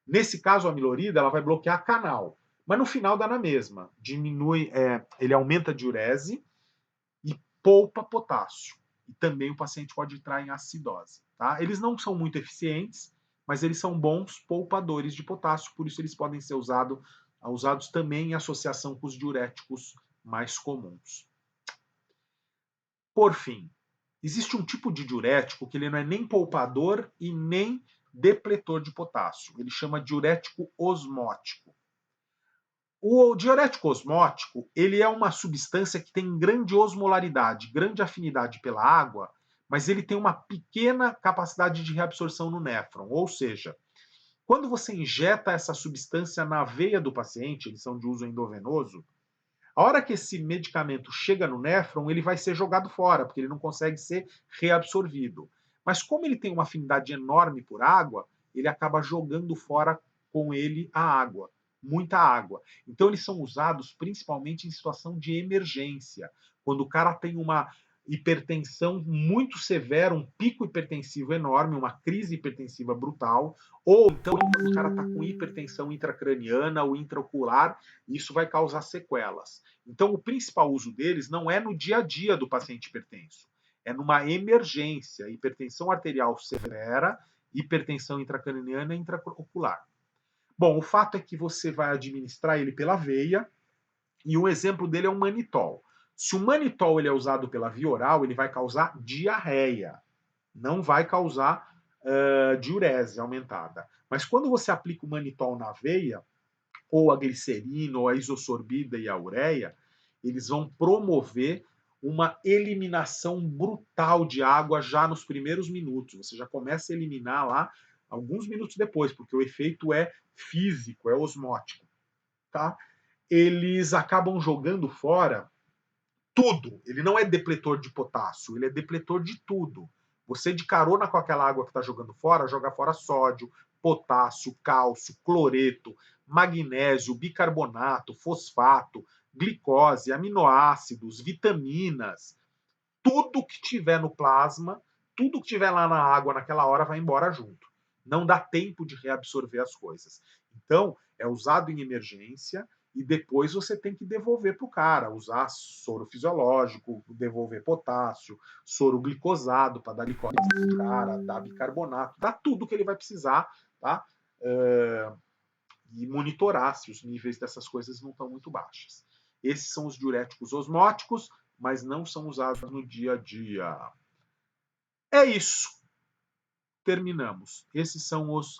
Nesse caso, a amilorida ela vai bloquear canal, mas no final dá na mesma. Diminui, ele aumenta a diurese e poupa potássio. E também o paciente pode entrar em acidose. Tá? Eles não são muito eficientes, mas eles são bons poupadores de potássio, por isso eles podem ser usados também em associação com os diuréticos mais comuns. Por fim, existe um tipo de diurético que ele não é nem poupador e nem depletor de potássio. Ele chama diurético osmótico. O diurético osmótico, ele é uma substância que tem grande osmolaridade, grande afinidade pela água, mas ele tem uma pequena capacidade de reabsorção no néfron, ou seja, quando você injeta essa substância na veia do paciente, eles são de uso endovenoso, a hora que esse medicamento chega no néfron, ele vai ser jogado fora, porque ele não consegue ser reabsorvido. Mas como ele tem uma afinidade enorme por água, ele acaba jogando fora com ele a água, muita água. Então eles são usados principalmente em situação de emergência, quando o cara tem uma hipertensão muito severa, um pico hipertensivo enorme, uma crise hipertensiva brutal, ou então o cara está com hipertensão intracraniana ou intraocular, e isso vai causar sequelas. Então, o principal uso deles não é no dia a dia do paciente hipertenso, é numa emergência, hipertensão arterial severa, hipertensão intracraniana e intraocular. Bom, o fato é que você vai administrar ele pela veia, e um exemplo dele é o manitol. Se o manitol ele é usado pela via oral, ele vai causar diarreia, não vai causar diurese aumentada. Mas quando você aplica o manitol na veia, ou a glicerina, ou a isosorbida e a ureia, eles vão promover uma eliminação brutal de água já nos primeiros minutos. Você já começa a eliminar lá alguns minutos depois, porque o efeito é físico, é osmótico. Tá? Eles acabam jogando fora tudo. Ele não é depletor de potássio, ele é depletor de tudo. Você, de carona com aquela água que está jogando fora, joga fora sódio, potássio, cálcio, cloreto, magnésio, bicarbonato, fosfato, glicose, aminoácidos, vitaminas. Tudo que tiver no plasma, tudo que tiver lá na água naquela hora vai embora junto. Não dá tempo de reabsorver as coisas. Então, é usado em emergência e depois você tem que devolver para o cara, usar soro fisiológico, devolver potássio, soro glicosado para dar glicose para o cara, dar bicarbonato, dá tudo que ele vai precisar, tá? E monitorar se os níveis dessas coisas não estão muito baixos. Esses são os diuréticos osmóticos, mas não são usados no dia a dia. É isso. Terminamos. Esses são os